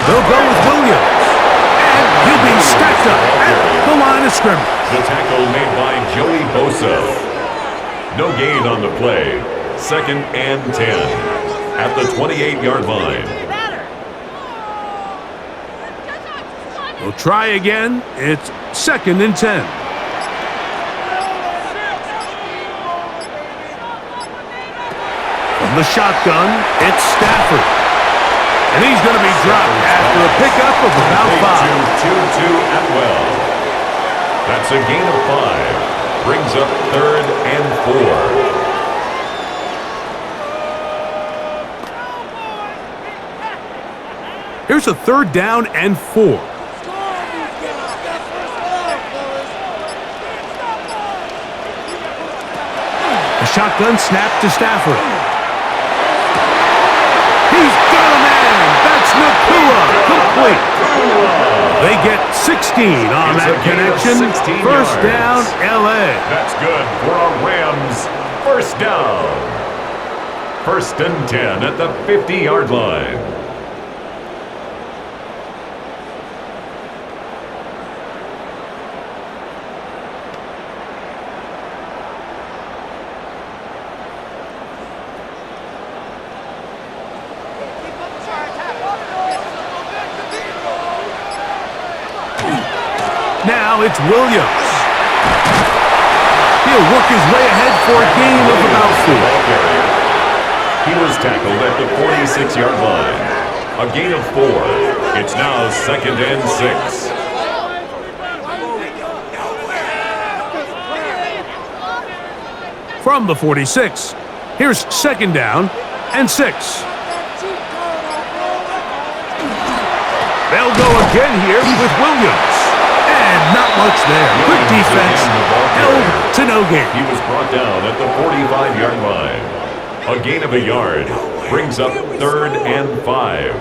They'll go with Williams. And he'll be stacked up at the line of scrimmage. The tackle made by Joey Bosa. No gain on the play. 2nd and 10 at the 28-yard line. They'll try again. It's 2nd and 10. From the shotgun, it's Stafford. And he's going to be dropped after a pickup of about 5. 2 at well. That's a gain of 5. Brings up 3rd and 4. Here's a 3rd down and 4. A shotgun snap to Stafford. He's got a man. That's Nakua. Complete. They get 16 on that connection. First down, L.A. That's good for a Rams first down. 1st and 10 at the 50-yard line. Now it's Williams. He'll work his way ahead for a gain of about 4. He was tackled at the 46-yard line. A gain of 4. It's now 2nd and 6. From the 46, here's 2nd down and 6. They'll go again here with Williams. And not much there. Quick defense, held to no gain. He was brought down at the 45-yard line. A gain of a yard brings up 3rd and 5.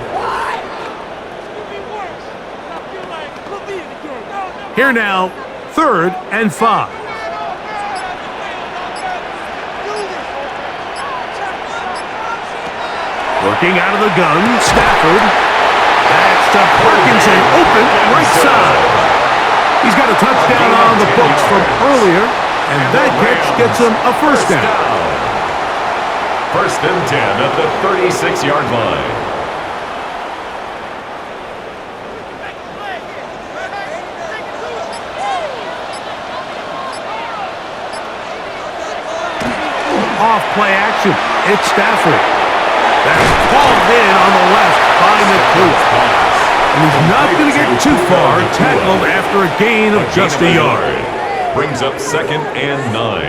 Here now, 3rd and 5. Working out of the gun, Stafford. That's to Parkinson, open right side. He's got a touchdown on the books from earlier, and that catch gets him a first down. First and 10 at the 36-yard line. Off play action. It's Stafford. That's called in on the left by McCool. And he's not going to get too far. Tackled after a gain of just a yard. Brings up second and 9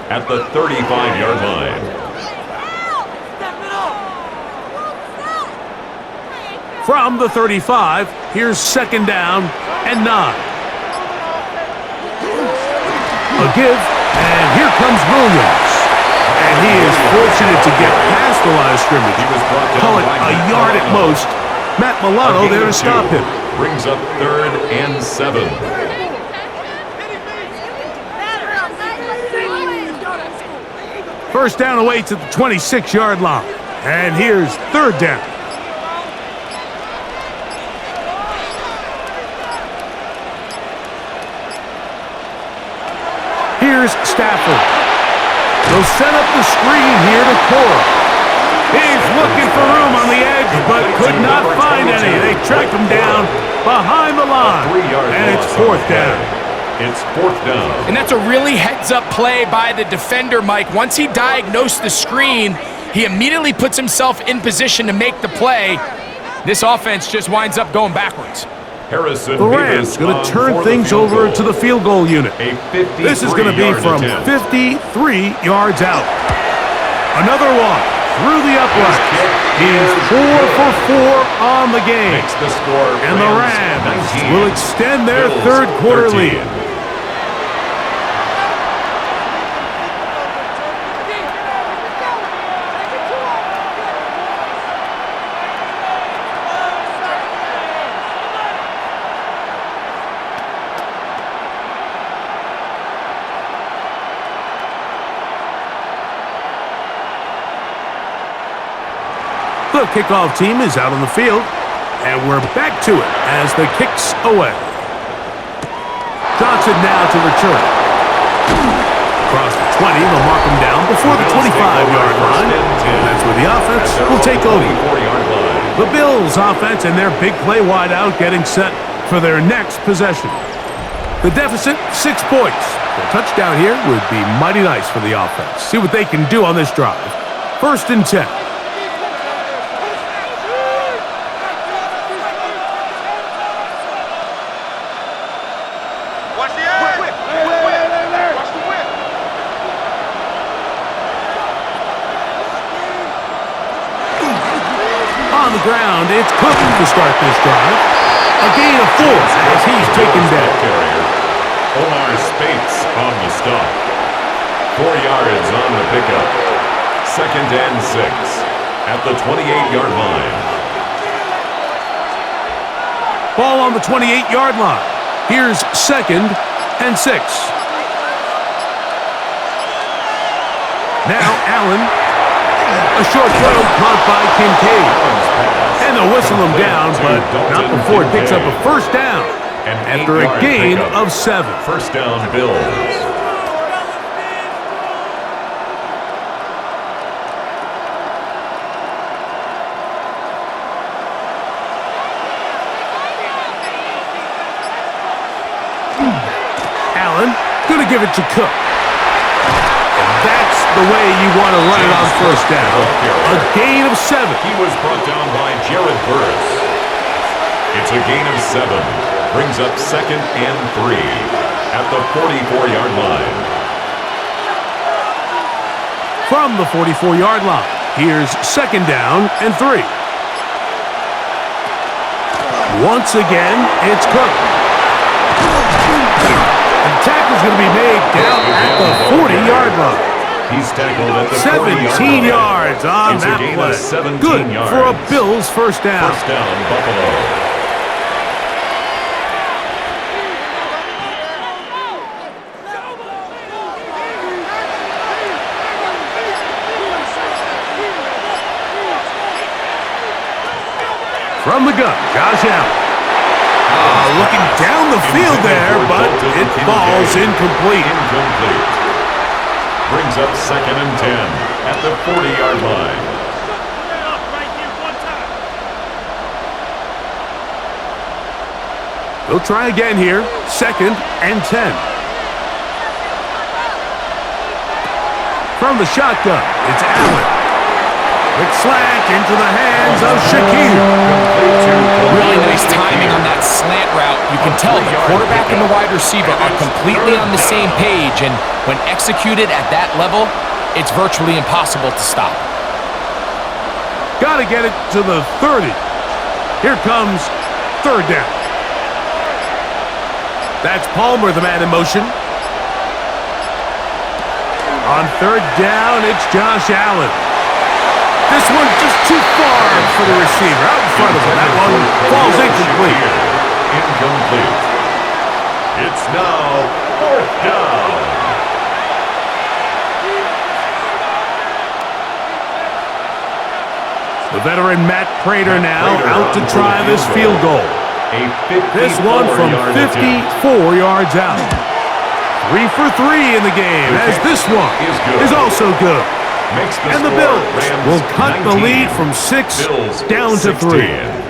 at the 35-yard line. From the 35, here's second down and 9. A give, and here comes Williams. And he is fortunate to get past the line of scrimmage. Call it a yard at most. Matt Milano there to stop him. Brings up third and 7. First down awaits at the 26-yard line. And here's third down. Here's Stafford. They'll set up the screen here to Cora. He's looking for room on the edge, but could not find any. They tracked him down behind the line, and it's fourth down. It's fourth down. And that's a really heads-up play by the defender, Mike. Once he diagnosed the screen, he immediately puts himself in position to make the play. This offense just winds up going backwards. Harrison the Rams going to turn things over to the field goal unit. This is going to be from 53 yards out. Another one through the upright. He's 4 for 4 on the game. Makes the score, and the Rams will extend their third quarter lead. The kickoff team is out on the field, and we're back to it as the kick's away. Johnson now to return. Across the 20, they'll mark him down before the 25-yard line. And that's where the offense will take over. The Bills' offense and their big play wideout getting set for their next possession. The deficit, 6 points. A touchdown here would be mighty nice for the offense. See what they can do on this drive. First and 10. Ground, it's Cook to start this drive. A gain of 4 as he's taken down. Omar Spates on the stop. 4 yards on the pickup. Second and 6 at the 28-yard line. Ball on the 28-yard line. Here's second and 6. Now Allen. A short throw caught by Kincaid. And they'll whistle him down, but not before it picks up a first down after a gain of 7. First down, Bills. Allen, going to give it to Cook. That's the way you want to run it on first down. A gain of 7. He was brought down by Jared Burris. It's a gain of 7. Brings up second and 3 at the 44-yard line. From the 44-yard line, here's second down and 3. Once again, it's Cook. And tackle's going to be made down at the 40-yard line. He's tackled at the 17 yards on that play. Good for a Bills first down. First down, Buffalo. Josh Allen. Looking down the field there, but it falls incomplete. Brings up 2nd and 10 at the 40-yard line. They'll try again here. 2nd and 10. From the shotgun, it's Allen. Quick slant into the hands of Shakir. Really nice timing on that slant route. You can tell the quarterback and the wide receiver are completely on the same page, and when executed at that level, it's virtually impossible to stop. Got to get it to the 30. Here comes 3rd down. That's Palmer, the man in motion. On 3rd down, it's Josh Allen. This one just too far for the receiver. Out in front of him. That one falls incomplete. Incomplete. It's now 4th down. The veteran Matt Prater now out to try this field goal. This one from 54 yards out. 3 for 3 in the game, as this one is also good. And the Bills will cut the lead from 6 down to 3.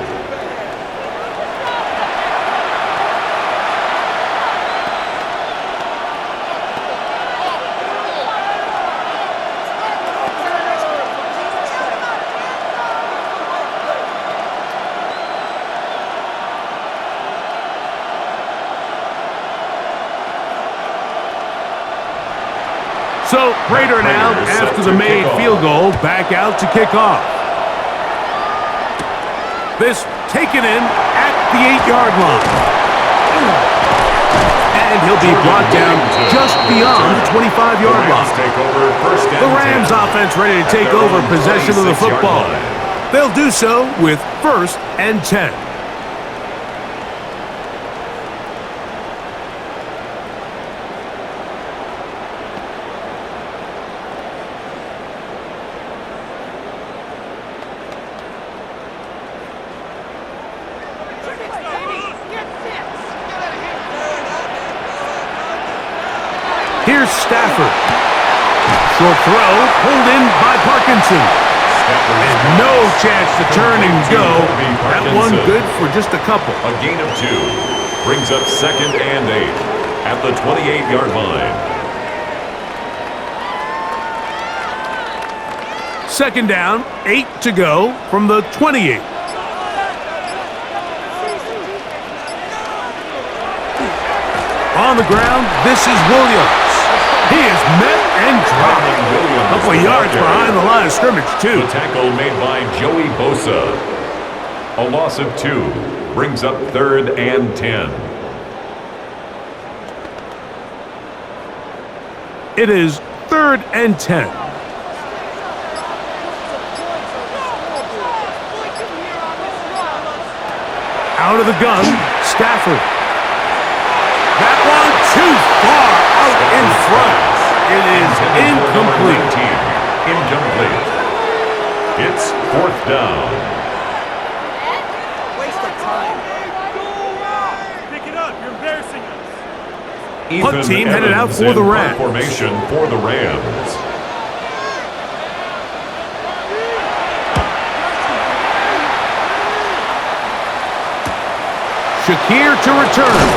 So Prater now, after the made field goal, back out to kick off. This taken in at the 8-yard line. And he'll be brought down just beyond the 25-yard line. The Rams offense ready to take over possession of the football. They'll do so with 1st and 10. Here's Stafford. Short throw, pulled in by Parkinson. And no chance to turn and go. That one good for just a couple. A gain of 2. Brings up 2nd and 8 at the 28-yard line. 2nd down, 8 to go from the 28. On the ground, this is Williams. He is met and dropped. A couple of yards behind the line of scrimmage, too. The tackle made by Joey Bosa. A loss of 2 brings up 3rd and 10. It is 3rd and 10. Out of the gun, Stafford. That one too far out in front. It is incomplete. Incomplete. It's 4th down. Waste of time. Pick it up. You're embarrassing us. Punt team headed out for the Rams. Formation for the Rams. Shakir to return.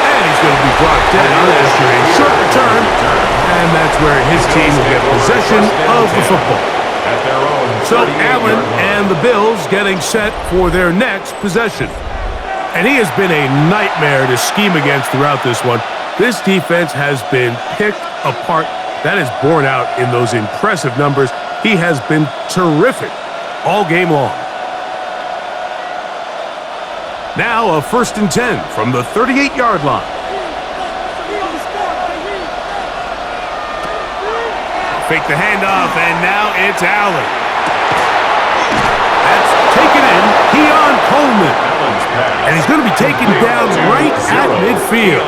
And he's going to be brought down after a short return. And that's where his team will get possession of the football. So Allen and the Bills getting set for their next possession. And he has been a nightmare to scheme against throughout this one. This defense has been picked apart. That is borne out in those impressive numbers. He has been terrific all game long. Now a 1st and 10 from the 38-yard line. Fake the handoff, and now it's Allen. That's taken in. Keon Coleman. And he's going to be taken down right at midfield.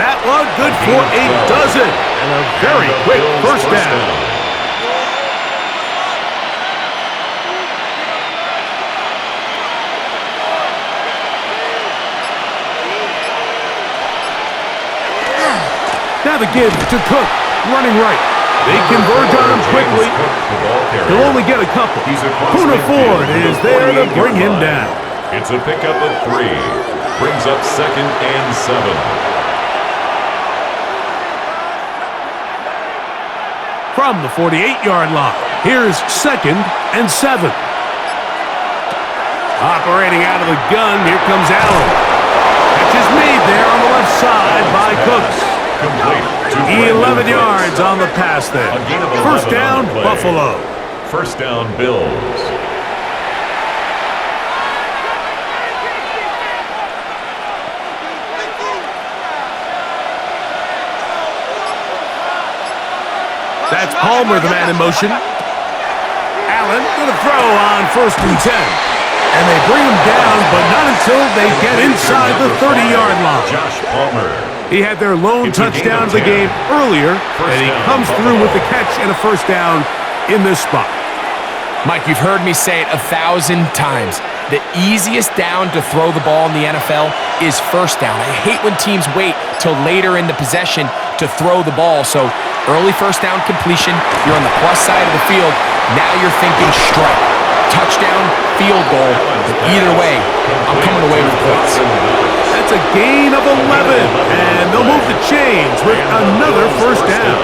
That one good for a dozen. And a very quick 1st down. Now the give to Cook, running right. They converge on him quickly. He'll only get a couple. Poona Ford is there to bring him down. It's a pickup of 3. Brings up 2nd and 7. From the 48-yard line, here's 2nd and 7. Operating out of the gun, here comes Allen. Catch is made there on the left side by Cooks. 11 yards on the pass there. First down, Buffalo. First down, Bills. That's Palmer, the man in motion. Allen going to throw on 1st and 10. And they bring him down, but not until they get inside the 30-yard line. Josh Palmer. He had their lone touchdown of the game earlier, and he comes through with the catch and a first down in this spot. Mike, you've heard me say it 1,000 times. The easiest down to throw the ball in the NFL is first down. I hate when teams wait till later in the possession to throw the ball. So early first down completion, you're on the plus side of the field. Now you're thinking strike, touchdown, field goal. But either way, I'm coming away with points. That's a gain of 11, and they'll move the chains with another first down.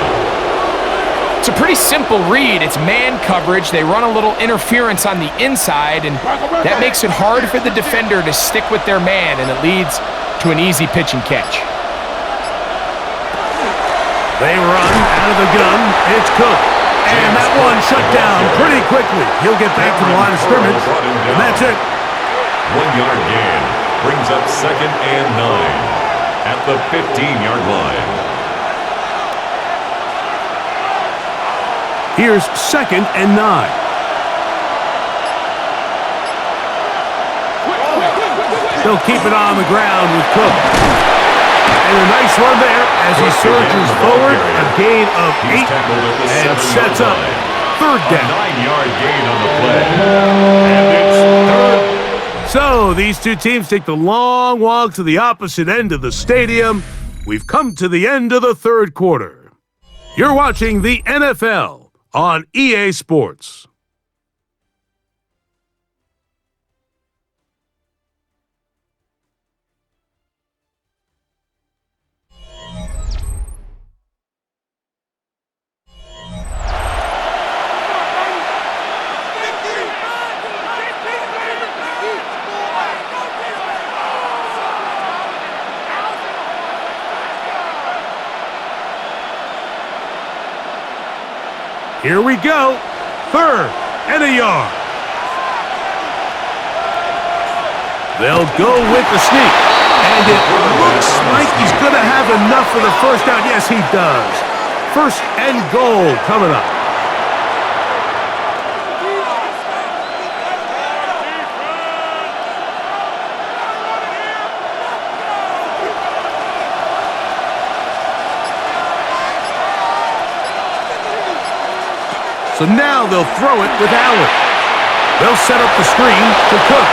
It's a pretty simple read. It's man coverage. They run a little interference on the inside, and that makes it hard for the defender to stick with their man, and it leads to an easy pitch and catch. They run out of the gun. It's Cook. And that one shut down pretty quickly. He'll get back to the line of scrimmage, and that's it. 1-yard gain. Brings up 2nd and 9 at the 15-yard line. Here's 2nd and 9. They'll keep it on the ground with Cook. And a nice run there as he surges forward. A gain of 8 and sets up 3rd down. 9-yard gain on the play. And it's 3rd. So these two teams take the long walk to the opposite end of the stadium. We've come to the end of the 3rd quarter. You're watching the NFL on EA Sports. Here we go. 3rd and a yard. They'll go with the sneak. And it looks like he's going to have enough for the first down. Yes, he does. 1st and goal coming up. So now they'll throw it with Allen. They'll set up the screen to Cook.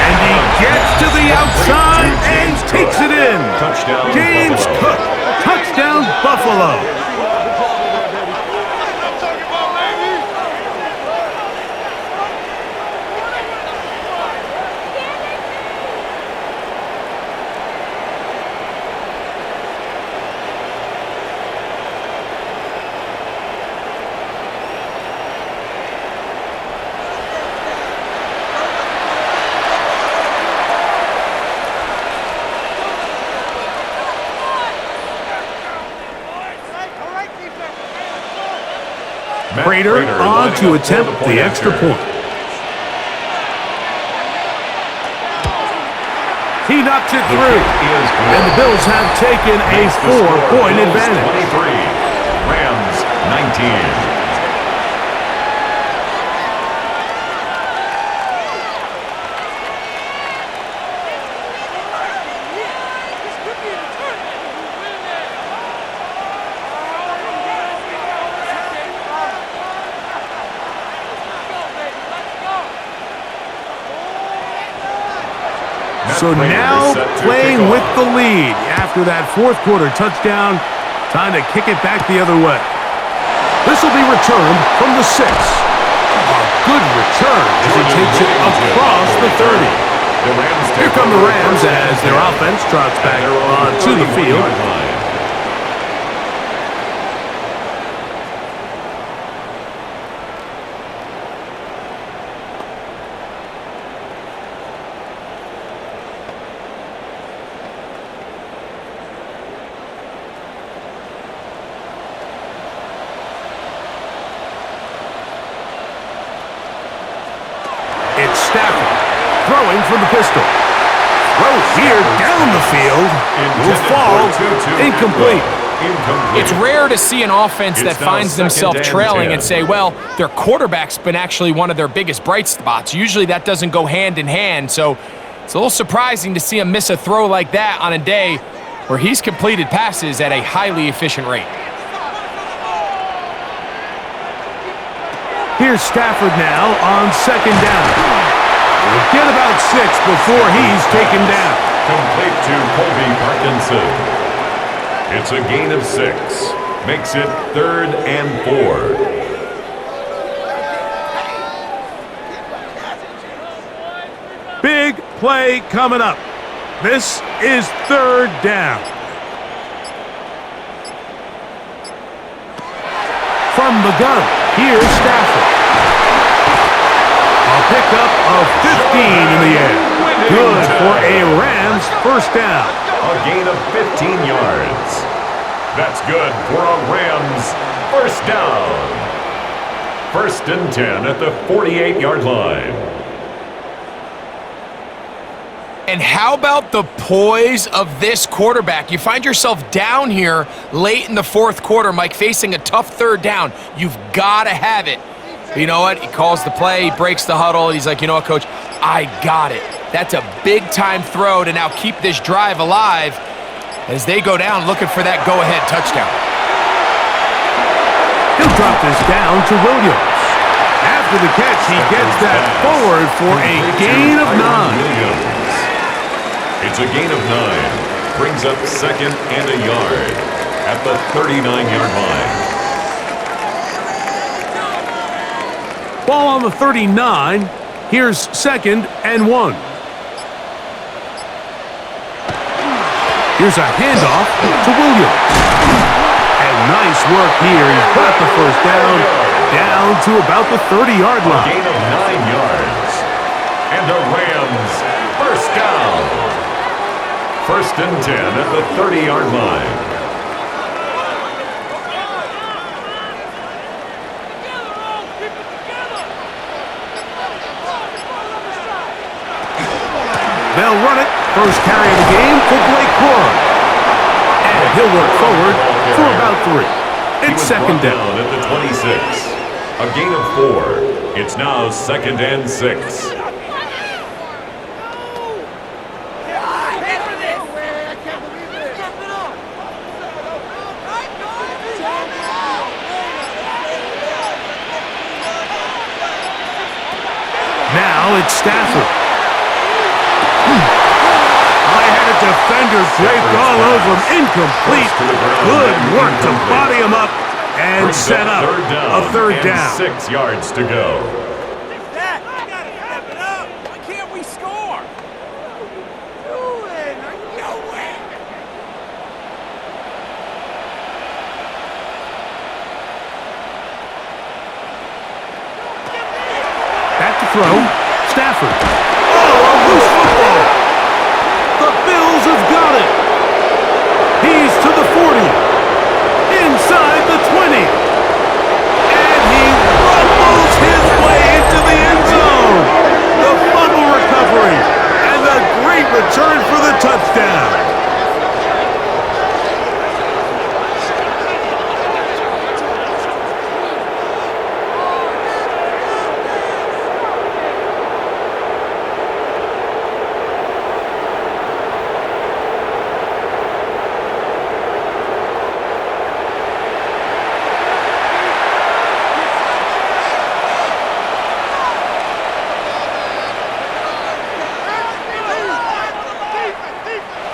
And he gets to the outside and takes it in. Touchdown, James Buffalo. Cook. Touchdown, Buffalo. Prater on to attempt the extra point. He knocks it through. And the Bills have taken a 4-point advantage. 23, Rams 19. So now playing with the lead after that 4th quarter touchdown Time to kick it back the other way. This will be returned from the 6. A good return as he takes it across the 30. Here come the Rams as their offense trots back onto the field. It's Stafford throwing from the pistol. Throw here down the field. Will fall incomplete. It's rare to see an offense that finds themselves trailing and say, well, their quarterback's been actually one of their biggest bright spots. Usually that doesn't go hand in hand, so it's a little surprising to see him miss a throw like that on a day where he's completed passes at a highly efficient rate. Here's Stafford now on second down. We'll get about 6 before he's taken down. Complete to Colby Parkinson. It's a gain of 6. Makes it 3rd and 4. Big play coming up. This is 3rd down. From the gun, here's Stafford. A pickup of 15 in the air. Good for a Rams first down. A gain of 15 yards. That's good for a Rams first down. 1st and 10 at the 48-yard line. And how about the poise of this quarterback? You find yourself down here late in the 4th quarter, Mike, facing a tough 3rd down. You've got to have it. But you know what? He calls the play, he breaks the huddle. He's like, you know what, Coach? I got it. That's a big-time throw to now keep this drive alive as they go down looking for that go-ahead touchdown. He'll drop this down to Williams. After the catch, he gets that forward for a gain of 9. It's a gain of 9. Brings up 2nd and a yard at the 39-yard line. Ball on the 39. Here's 2nd and 1. Here's a handoff to Williams. And nice work here. He's got the first down to about the 30-yard line. A gain of 9 yards. And the Rams first down. 1st and 10 at the 30-yard line. They'll run it. First carry of the game for Blake Corum. And he'll work forward for about 3. It's 2nd down at the 26. A gain of 4. It's now 2nd and 6. Now it's Stafford. I had a defender draped all over him. Incomplete. Good work to body him up and set up a 3rd down. 6 yards to go. Dad, I gotta step it up. Why can't we score? Back to throw. Stafford. Oh, a loose football. The Bills have got it. He's to the 40. Inside the 20. And he rumbles his way into the end zone. The fumble recovery. And a great return for the touchdown.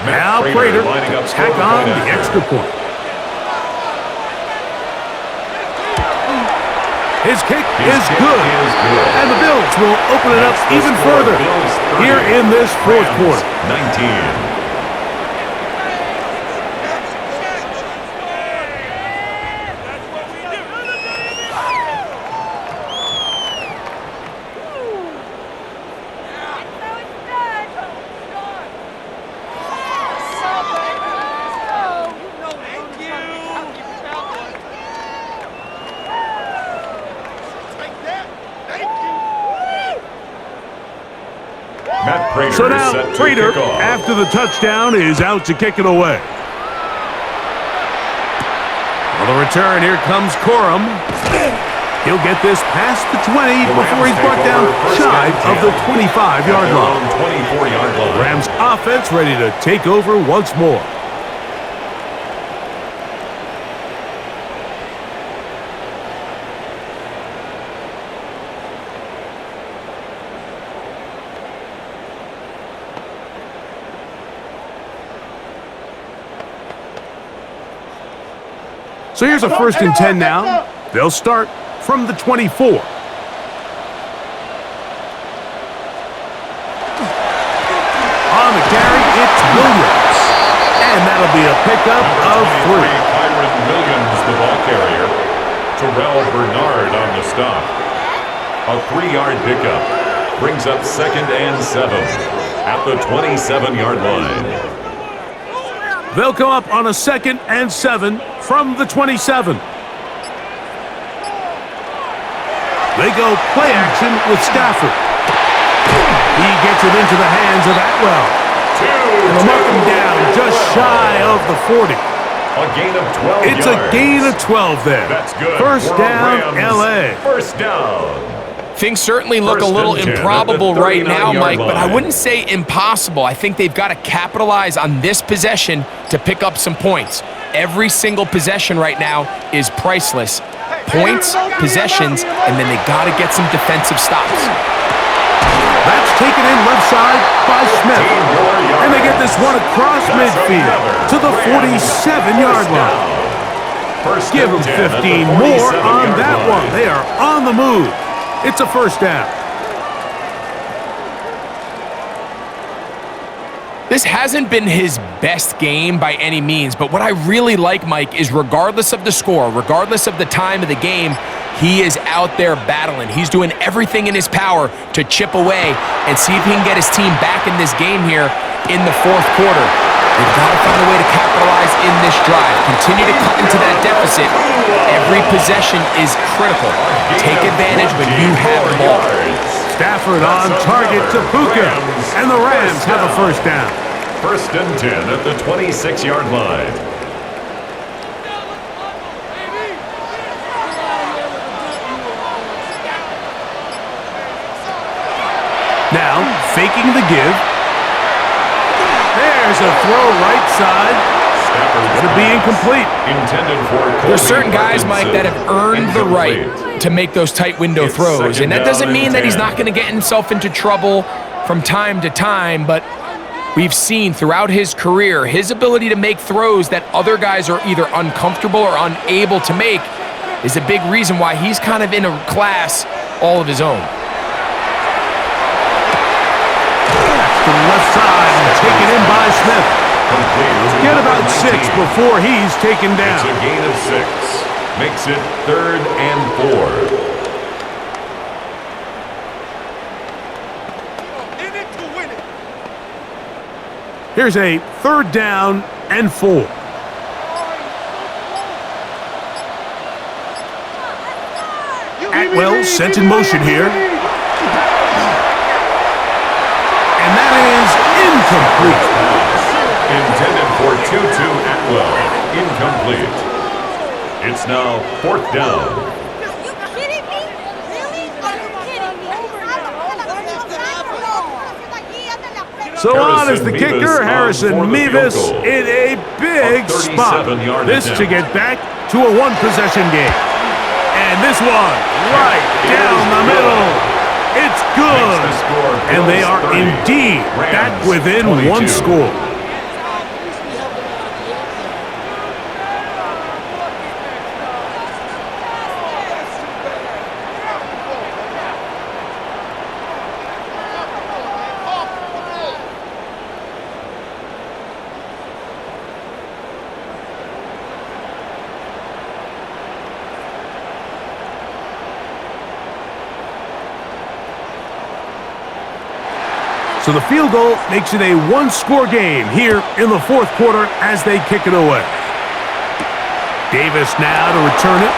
Now Prater tack on the extra point. His kick is good. And the Bills will open it up even further here in this fourth quarter. 19. So now, Prater, after the touchdown, is out to kick it away. On the return, here comes Corum. He'll get this past the 20 before he's brought down shy of the 25-yard line. 24-yard line. Rams offense ready to take over once more. So here's a 1st and 10 now. They'll start from the 24. On the carry, it's Williams. And that'll be a pickup of 3. Kyron Williams, the ball carrier. Terrell Bernard on the stop. A 3-yard pickup. Brings up 2nd and 7 at the 27-yard line. They'll come up on a 2nd and 7 from the 27. They go play action with Stafford. He gets it into the hands of Atwell. And they'll mark him down just shy of the 40. A gain of 12 It's yards. a gain of 12 there. That's good. First down, Rams. L.A. First down. Things certainly look a First little and 10 improbable at the right now, 39-yard Mike, but I line. wouldn't say impossible. I think they've got to capitalize on this possession to pick up some points. Every single possession right now is priceless. Points, possessions, and then they got to get some defensive stops. That's taken in left side by Smith. And they get this one across midfield to the 47-yard line. Give them 15 more on that one. They are on the move. It's a first down. This hasn't been his best game by any means, but what I really like, Mike, is regardless of the score, regardless of the time of the game, he is out there battling. He's doing everything in his power to chip away and see if he can get his team back in this game here in the fourth quarter. They've got to find a way to capitalize in this drive. Continue to cut into that deficit. Every possession is critical. Take advantage when you have the ball. Stafford on target to Puka, and the Rams have a first down. 1st and 10 at the 26-yard line. Now, faking the give. There's a throw right side. Going to be incomplete. Intended for There's certain guys, Mike, that have earned the right to make those tight window It's throws. And that doesn't 2nd mean and that he's 10. not going to get himself into trouble from time to time, but we've seen throughout his career, his ability to make throws that other guys are either uncomfortable or unable to make is a big reason why he's kind of in a class all of his own. To the left side and taken in by Smith. Get about 6 before he's taken It's down. a gain of 6. Makes it 3rd and 4. Here's a 3rd down and 4. Atwell sent in motion here. And that is incomplete. Intended for Tutu Atwell. Incomplete. It's now 4th down. You kidding me? Really? Are you kidding me? So on is the Harrison kicker, Mevis Harrison on for the field Mevis goal. in a big A spot. 37-yard This to attempt. get back to a one-possession game. And this one right down the middle. It's good. Makes the score And they Bills are 30, indeed back Rams within 22. one score. So the field goal makes it a one-score game here in the fourth quarter as they kick it away. Davis now to return it.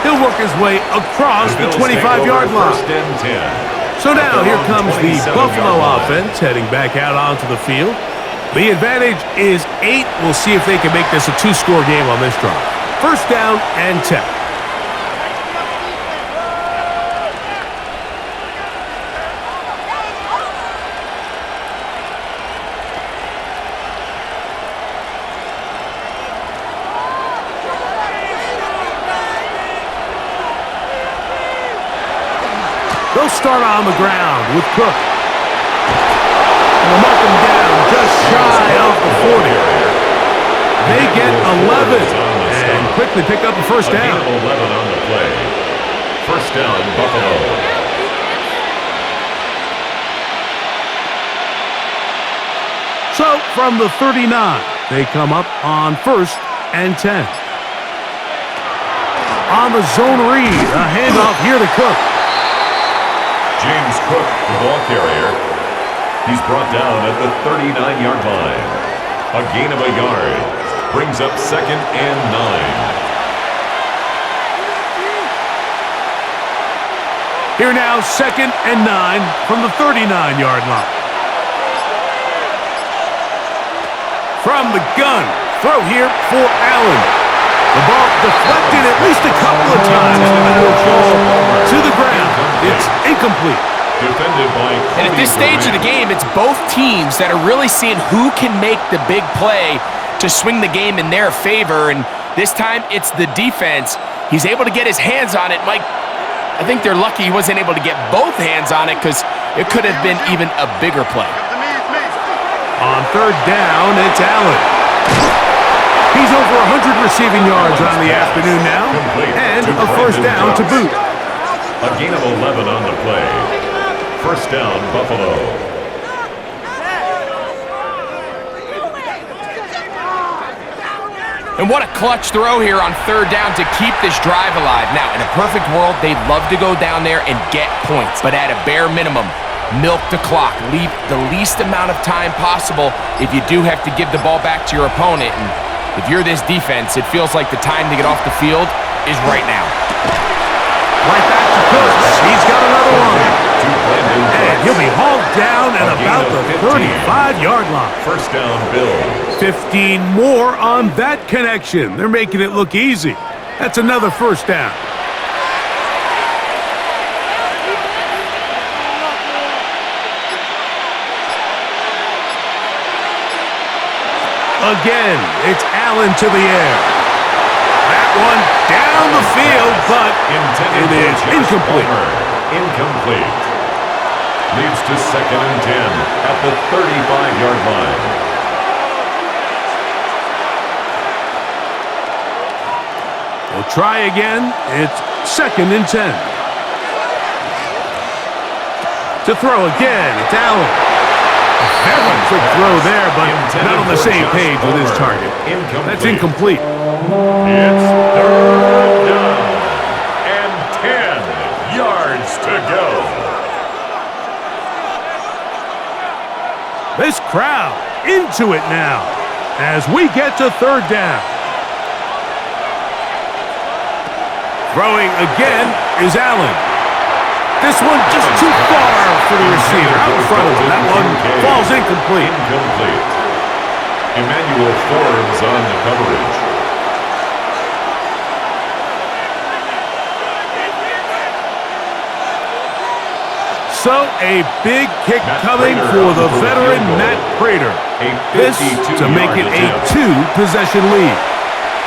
He'll work his way across the 25-yard line. First and 10. So now here comes the Buffalo offense heading back out onto the field. The advantage is 8. We'll see if they can make this a two-score game on this drive. First down and 10. They'll start on the ground with Cook. They'll mark him down just shy of the 40. They get 11 and quickly pick up the first down. 11 on the play. First down, Buffalo. So from the 39, they come up on first and 10. On the zone read, a handoff here to Cook. James Cook, the ball carrier. He's brought down at the 39-yard line. A gain of a yard. Brings up second and 9. Here now, second and 9 from the 39-yard line. From the gun, throw here for Allen. The ball deflected at least a couple of times, and it will fall to the ground. It's incomplete. Defended by And at this stage of the game, it's both teams that are really seeing who can make the big play to swing the game in their favor. And this time, it's the defense. He's able to get his hands on it. Mike, I think they're lucky he wasn't able to get both hands on it because it could have been even a bigger play. On third down, it's Allen. He's over 100 receiving yards on the afternoon now, and a first down to boot. A gain of 11 on the play. First down, Buffalo. And what a clutch throw here on third down to keep this drive alive. Now, in a perfect world, they'd love to go down there and get points, but at a bare minimum, milk the clock. Leave the least amount of time possible if you do have to give the ball back to your opponent. And if you're this defense, it feels like the time to get off the field is right now. Right back to Cooks. He's got another one. And he'll be hauled down at about the 35-yard line. First down, Bills. 15 more on that connection. They're making it look easy. That's another first down. Again, it's Allen to the air. That one down the field, but it is incomplete. Incomplete. Leads to second and 10 at the 35-yard line. We'll try again. It's second and 10. To throw again, it's Allen. Very quick throw there, but not on the same page with his target. That's incomplete. It's third down and 10 yards to go. This crowd into it now as we get to third down. Throwing again is Allen. This one just too far for the receiver out in front of him. That one falls incomplete. Incomplete. Emmanuel Forbes on the coverage. So a big kick coming for the veteran Matt Prater. This to make it a two-possession lead.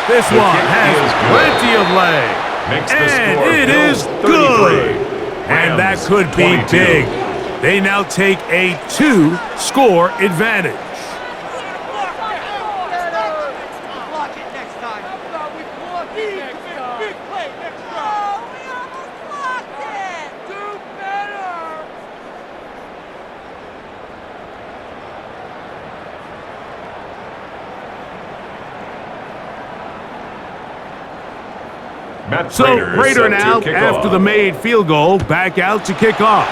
This one has plenty of leg. And it is good. And that could be big. They now take a 2-score advantage. Block it next time. We block it next time. Big play next time. We almost blocked it. Do better. So Prater now, after the made field goal, back out to kick off.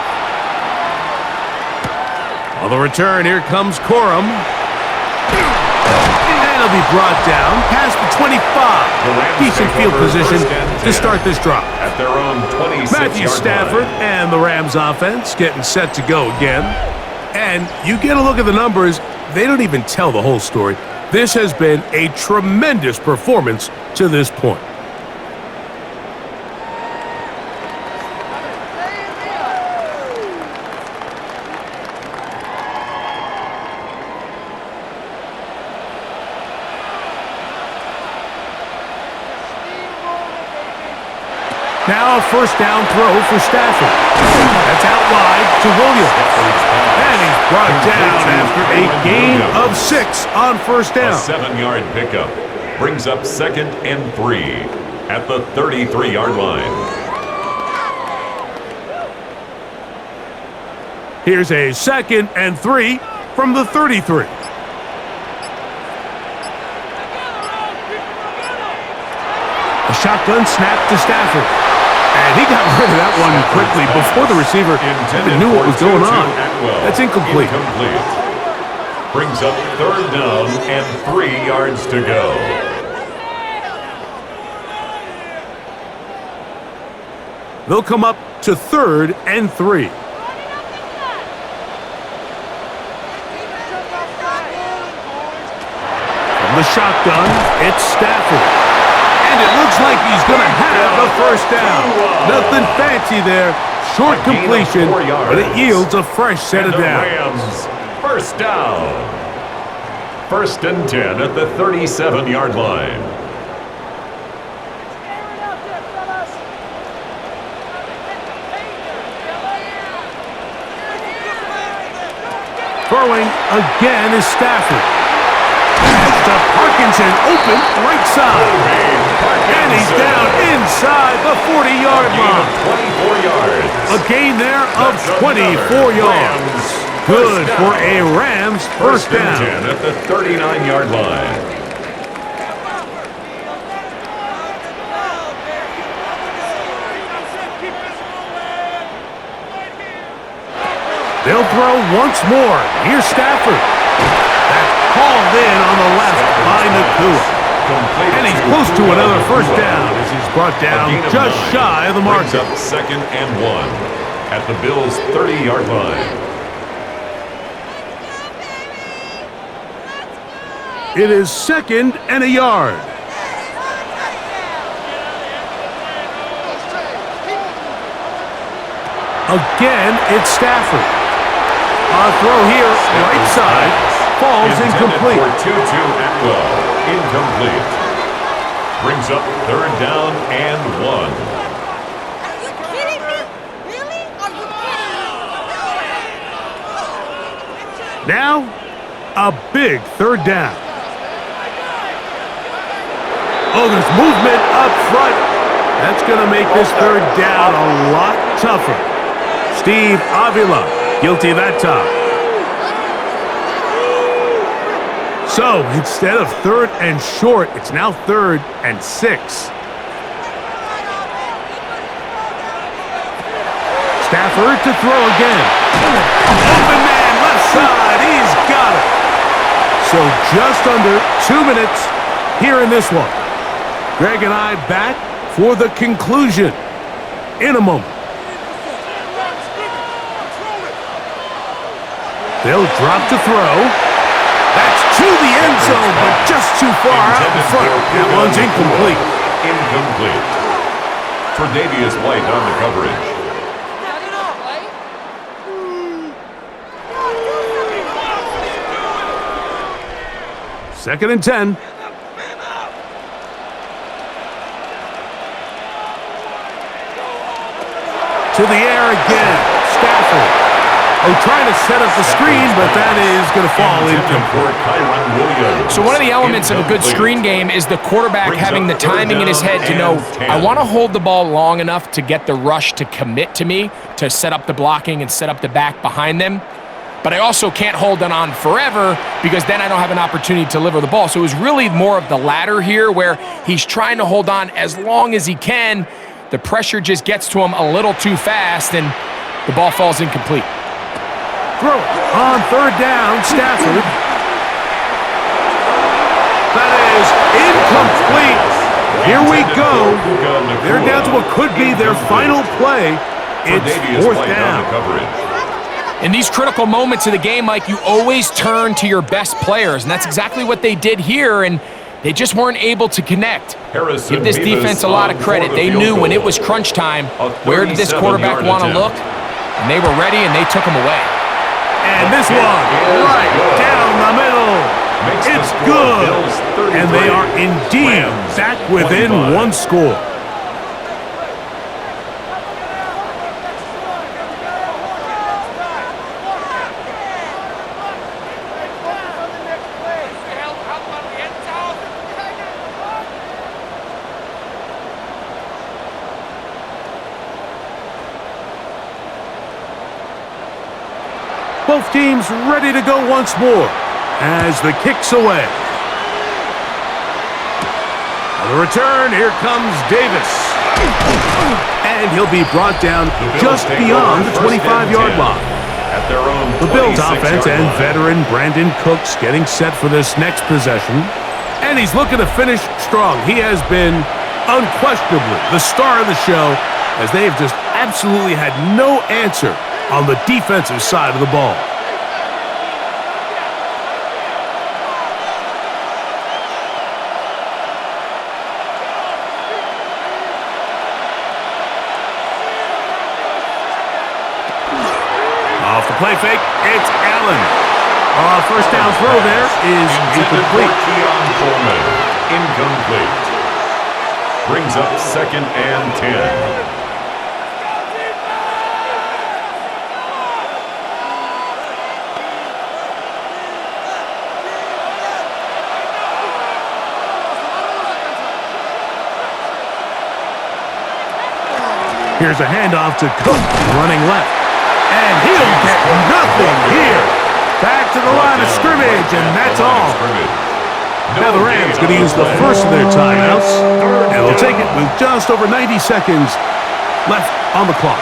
On the return, here comes Corum. And he'll be brought down past the 25. Decent field position to start this drive. At their own 26-yard Matthew Stafford line. and the Rams offense getting set to go again. And you get a look at the numbers, they don't even tell the whole story. This has been a tremendous performance to this point. Now a first down throw for Stafford. That's out wide to Williams. And he's brought down after a gain of 6 on first down. A 7-yard pickup brings up 2nd and 3 at the 33-yard line. Here's a 2nd and 3 from the 33. A shotgun snap to Stafford. And he got rid of that one quickly before the receiver even knew what was going on. That's incomplete. Brings up 3rd down and 3 yards to go. They'll come up to 3rd and 3. From the shotgun, it's Stafford. And it looks like he's going to have the first down. Nothing fancy there. Short completion, but it yields a fresh set of downs. Rams, first down. 1st and 10 at the 37-yard line. Throwing again is Stafford. Pass to Parkinson, open right side. And he's down inside the 40-yard line. 24 yards. A gain there of 24 yards. Good for a Rams first down. 10 at the 39-yard line. They'll throw once more. Here's Stafford. That's called in on the left by Nakua. And he's close to another first down as he's brought down just shy of the mark. Brings up 2nd and 1 at the Bills' 30-yard line. It is 2nd and a yard. Again, it's Stafford. A throw here, right side, falls incomplete. For Tutu Atwell, incomplete. Brings up 3rd down and 1. Are you kidding me? Really? Are you kidding me? Now, a big 3rd down. Oh, there's movement up front. That's going to make this 3rd down a lot tougher. Steve Avila, guilty of that time. So, instead of 3rd and short, it's now 3rd and 6. Stafford to throw again. Open man, left side, he's got it. So just under 2 minutes here in this one. Greg and I back for the conclusion in a moment. They'll drop to throw. That's to the end zone, but just too far out in front. That one's incomplete. Incomplete. Tre'Davious White on the coverage. 2nd and 10. To the air again. Stafford. Oh, trying to set up the screen, but that is going to fall incomplete. So one of the elements of a good screen game is the quarterback having the timing in his head to know, I want to hold the ball long enough to get the rush to commit to me, to set up the blocking and set up the back behind them. But I also can't hold it on forever because then I don't have an opportunity to deliver the ball. So it was really more of the latter here where he's trying to hold on as long as he can. The pressure just gets to him a little too fast and the ball falls incomplete. Throw it on third down, Stafford. That is incomplete. Here we go. They're down to what could be their final play. It's fourth down. In these critical moments of the game, Mike, you always turn to your best players, and that's exactly what they did here, and they just weren't able to connect. Give this defense a lot of credit. They knew when it was crunch time, where did this quarterback want to look, and they were ready, and they took him away. And this one, right down the middle. It's good. And they are indeed back within one score. Both teams ready to go once more as the kick's away. On the return, here comes Davis. And he'll be brought down just beyond the 25-yard line. At their own The Bills offense and veteran Brandon Cooks getting set for this next possession. And he's looking to finish strong. He has been unquestionably the star of the show as they have just absolutely had no answer on the defensive side of the ball. Off the play fake, it's Allen. First down throw there is incomplete. Keon Coleman, incomplete. Brings up second and 10. Here's a handoff to Cook, running left. And he'll get nothing here. Back to the line of scrimmage, and that's all. Now the Rams going to use the first of their timeouts, and they'll take it with just over 90 seconds left on the clock.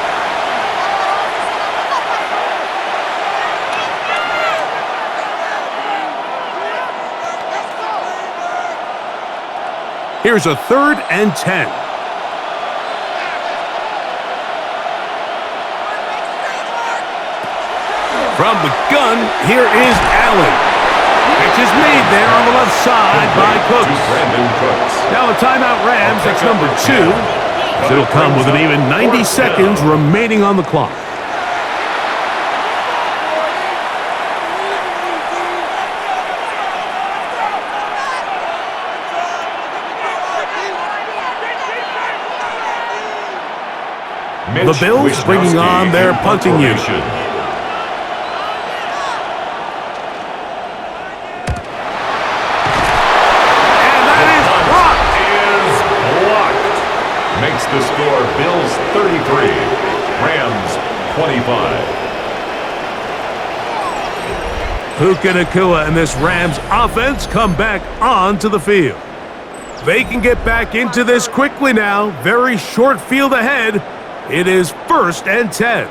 Here's a 3rd and 10. From the gun, here is Allen. Pitch is made there on the left side by Cooks. Now a timeout Rams, that's number 2. It'll come with an even 90 seconds remaining on the clock. The Bills bringing on their punting unit. Makes the score Bills 33, Rams 25. Puka Nacua and this Rams offense come back onto the field. They can get back into this quickly now. Very short field ahead. It is 1st and 10.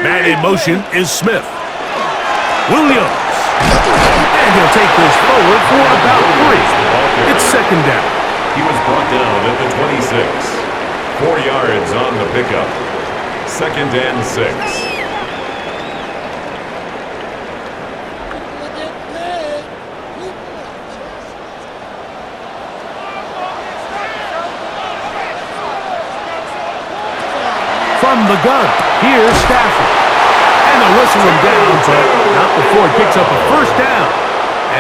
Man in motion is Smith. Williams. And he'll take this forward for about 3. It's 2nd down. He was brought down at the 26. 4 yards on the pickup. 2nd and 6. From the gun, here's Stafford. And they'll whistle him down, but not before it picks up a 1st down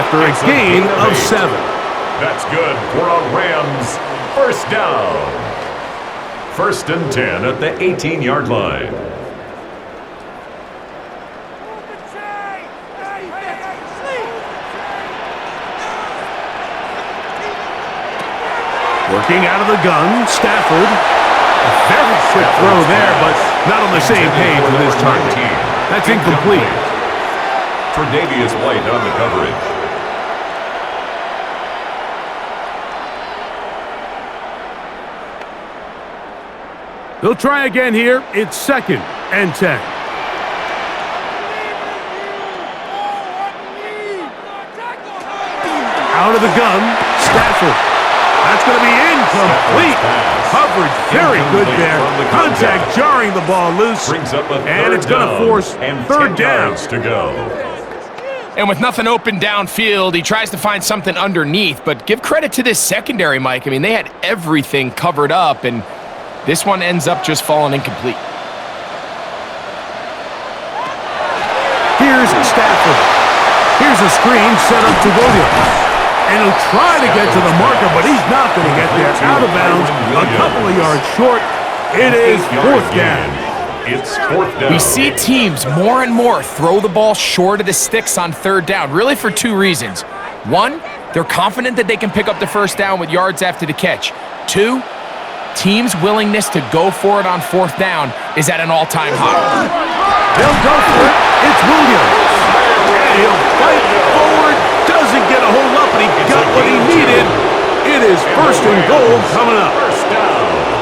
after a gain of 7. That's good for a Rams 1st down. 1st and 10 at the 18-yard line. Working out of the gun, Stafford. A very quick throw there, but not on the same page with his target. That's incomplete. Tre'Davious White on the coverage. They'll try again here. It's 2nd and 10. Out of the gun, Stafford. That's going to be incomplete. Coverage very good there. Contact jarring the ball loose. And it's going to force 3rd down. To go. And with nothing open downfield, he tries to find something underneath. But give credit to this secondary, Mike. I mean, they had everything covered up, and this one ends up just falling incomplete. Here's Stafford. Here's a screen set up to Williams. And he'll try to get to the marker, but he's not going to get there. Out of bounds, a couple of yards short. It is 4th down. It's 4th down. We see teams more and more throw the ball short of the sticks on 3rd down, really for 2 reasons. 1, they're confident that they can pick up the 1st down with yards after the catch. 2, teams' willingness to go for it on 4th down is at an all-time high. They'll go for it. It's Williams. And he'll fight forward. Doesn't get a hold up, but he got what he needed. It is 1st and goal coming up.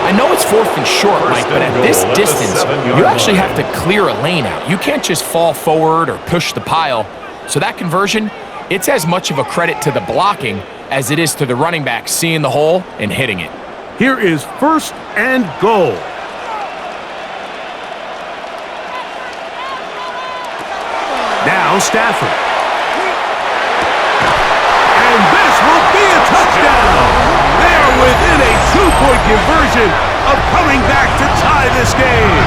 I know it's 4th and short, Mike, but at this distance, you actually have to clear a lane out. You can't just fall forward or push the pile. So that conversion, it's as much of a credit to the blocking as it is to the running back seeing the hole and hitting it. Here is 1st and goal. Now Stafford. And this will be a touchdown. They're within a 2-point conversion of coming back to tie this game.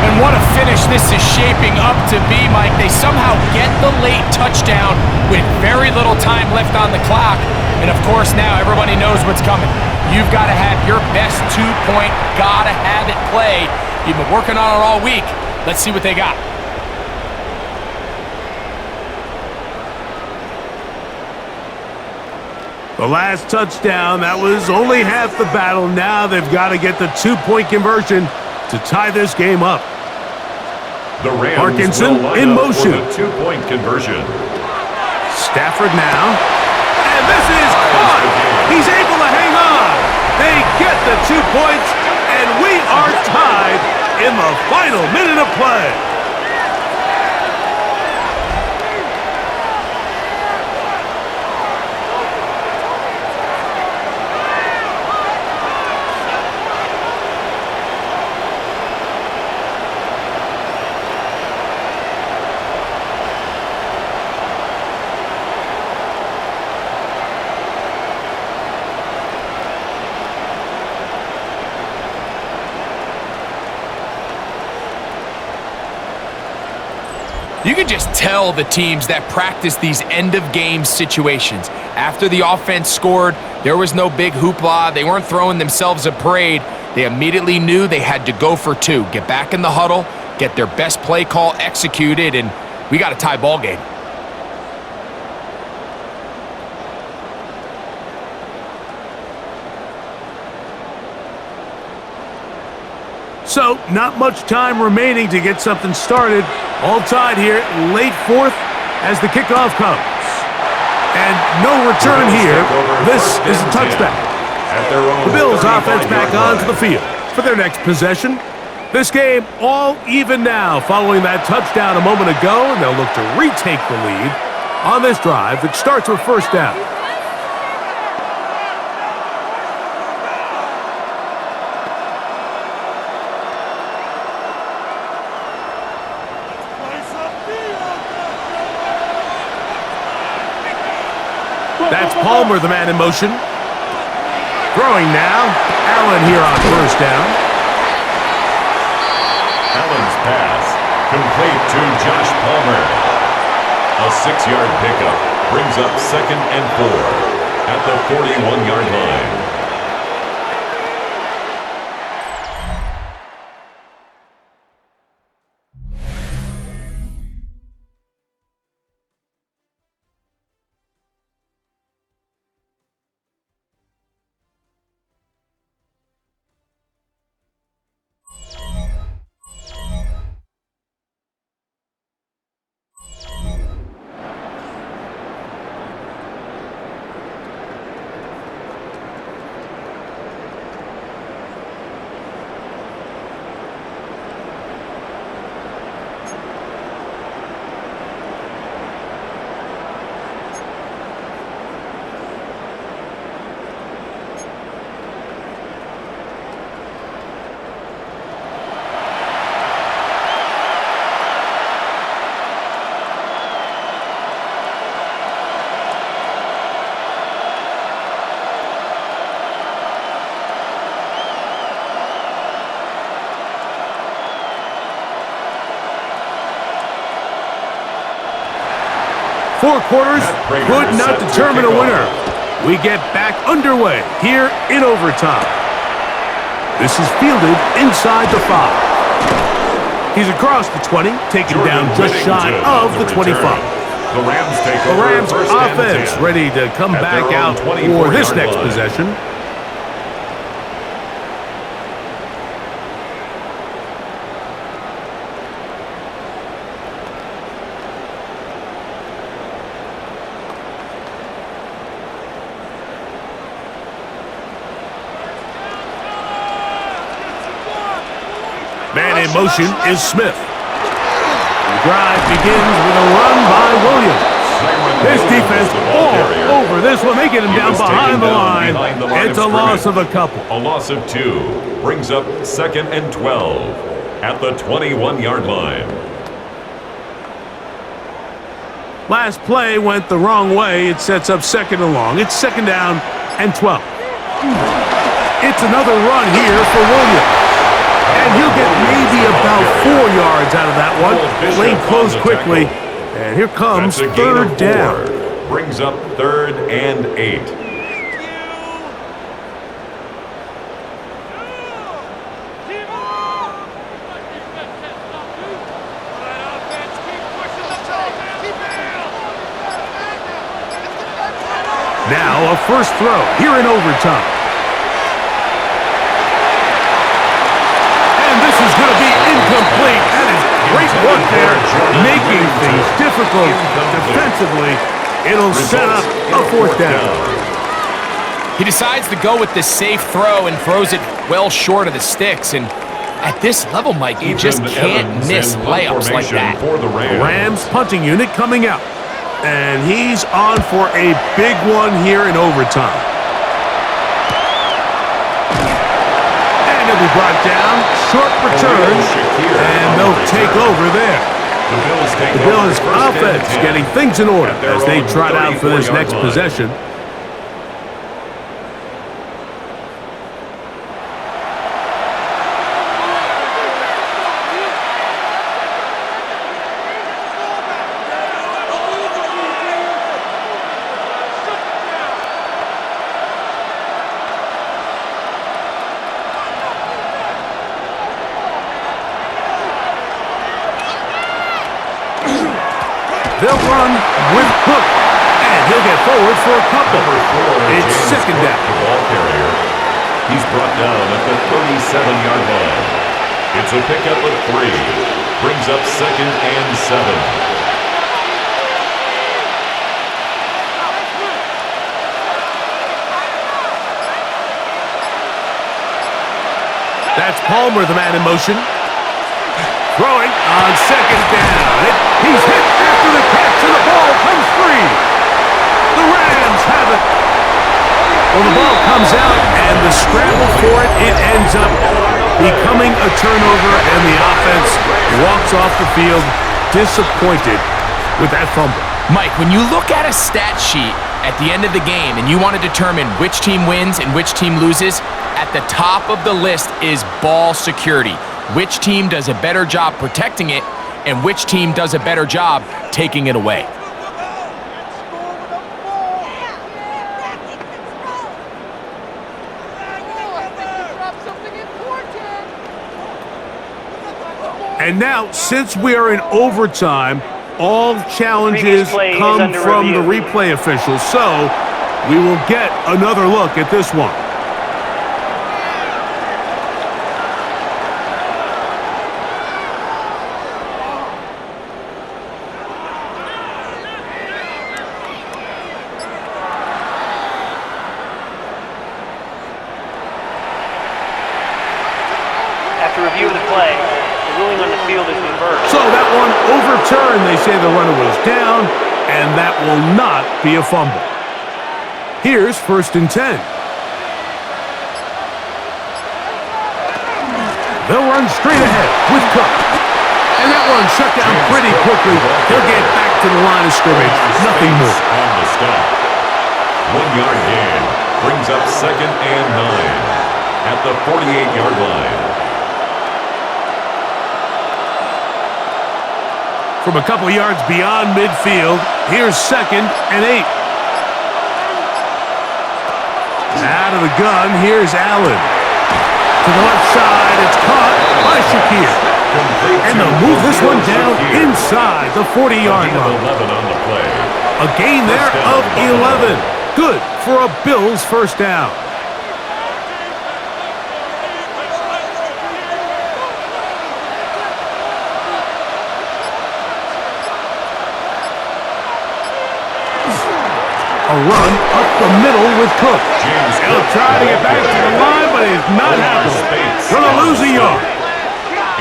And what a finish this is shaping up to be, Mike. They somehow get the late touchdown with very little time left on the clock. And of course now everybody knows what's coming. You've got to have your best 2-point, gotta have it play. You've been working on it all week. Let's see what they got. The last touchdown, that was only half the battle. Now they've got to get the 2-point conversion to tie this game up. The Rams Parkinson in motion. For the 2-point conversion. Stafford now. And this is caught. He's able to hang on. They get the 2 points, and we are tied in the final minute of play. You can just tell the teams that practice these end-of-game situations. After the offense scored, there was no big hoopla. They weren't throwing themselves a parade. They immediately knew they had to go for 2. Get back in the huddle, get their best play call executed, and we got a tie ball game. So, not much time remaining to get something started. All tied here, late 4th as the kickoff comes. And no return here. This is a touchback. The Bills offense back onto the field for their next possession. This game all even now following that touchdown a moment ago, and they'll look to retake the lead on this drive that starts with 1st down. That's Palmer, the man in motion. Throwing now. Allen here on 1st down. Allen's pass complete to Josh Palmer. A 6-yard pickup brings up 2nd and 4 at the 41-yard line. 4 quarters could not determine a winner. We get back underway here in overtime. This is fielded inside the 5. He's across the 20, taken down just shy of the 25. The Rams take The over Rams first and offense 10 ready to come at back their own out for 24-yard this next line. possession. Man in motion is Smith. The drive begins with a run by Williams. This defense all over this one. They get him down behind the line. It's a loss of a couple. A loss of 2 brings up 2nd and 12 at the 21-yard line. Last play went the wrong way. It sets up 2nd and long. It's 2nd down and 12. It's another run here for Williams. And he'll get maybe about 4 yards out of that one. Lane closed quickly. And here comes That's a gain of 3rd down. 4. Brings up 3rd and 8. Now a first throw here in overtime. And this is going to be incomplete. That is great work there, making things difficult defensively. It'll set up a 4th down. He decides to go with the safe throw and throws it well short of the sticks. And at this level, Mike, you just can't miss layups like that. For the Rams. Rams punting unit coming out. And he's on for a big one here in overtime. And he'll be brought down. Short return. And they'll take over there. The Bills offense getting things in order as they trot out for this next possession. They'll run with Cook, and he'll get forward for a couple. It's 2nd down. The ball carrier. He's brought down at the 37-yard line. It's a pickup of 3. Brings up 2nd and 7. That's Palmer, the man in motion. Throwing on 2nd down. He's hit after the catch, and the ball comes free. The Rams have it. Well, the ball comes out, and the scramble for it, it ends up becoming a turnover, and the offense walks off the field disappointed with that fumble. Mike, when you look at a stat sheet at the end of the game and you want to determine which team wins and which team loses, at the top of the list is ball security. Which team does a better job protecting it, and which team does a better job taking it away. And now, since we are in overtime, all challenges come from the replay officials, so we will get another look at this one. After review of the play, the ruling on the field is reversed. So that one overturned. They say the runner was down, and that will not be a fumble. Here's 1st and 10. They'll run straight ahead with Cook. And that one shut down pretty quickly. He'll get back to the line of scrimmage. Nothing more. On the stop. 1-yard gain brings up 2nd and 9 at the 48-yard line. From a couple yards beyond midfield, here's 2nd and 8. Out of the gun, here's Allen. To the left side, it's caught by Shakir. And they'll move this one down inside the 40-yard line. A gain there of 11. Good for a Bills first down. A run up the middle with Cook. He'll try to get back to the line, but it's not happening. Gonna lose a yard.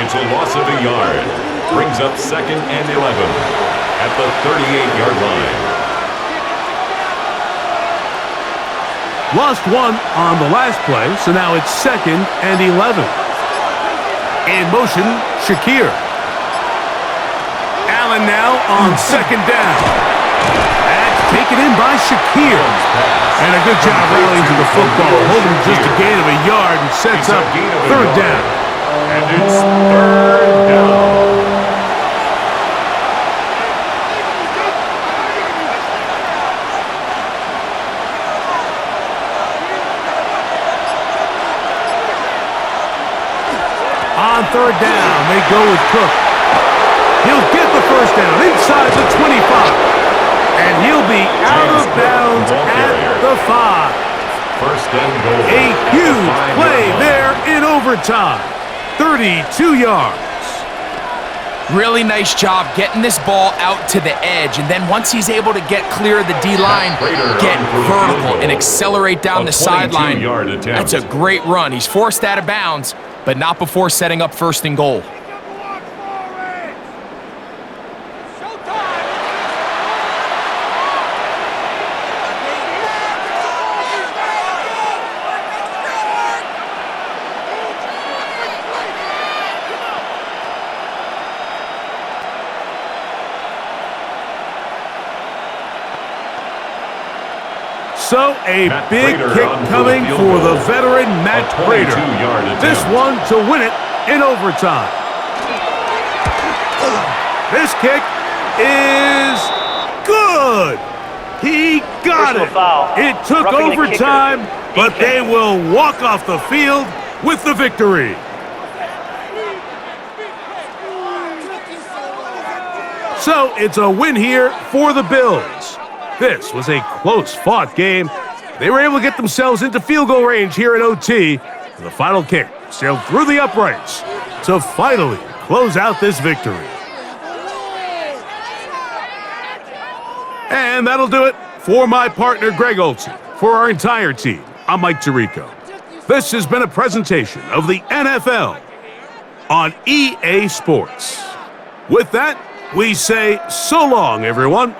It's a loss of a yard. Brings up 2nd and 11 at the 38-yard line. Lost one on the last play, so now it's 2nd and 11. In motion, Shakir. Allen now on 2nd down. That's taken in by Shakir. And a good job rallying to the football, holding just a gain of a yard and sets up 3rd down. And it's 3rd down. On 3rd down, they go with Cook. He'll get the first down inside the 25. And he'll be out of bounds at the 5. First and goal. A huge play there in overtime. 32 yards. Really nice job getting this ball out to the edge, and then once he's able to get clear of the D-line, get vertical and accelerate down the sideline. That's a great run. He's forced out of bounds, but not before setting up 1st and goal. So a big kick coming for the veteran Matt Prater. This one to win it in overtime. This kick is good. He got it. It took overtime, but they will walk off the field with the victory. So it's a win here for the Bills. This was a close-fought game. They were able to get themselves into field goal range here in OT. The final kick sailed through the uprights to finally close out this victory. And that'll do it for my partner, Greg Olson. For our entire team, I'm Mike Tirico. This has been a presentation of the NFL on EA Sports. With that, we say so long, everyone.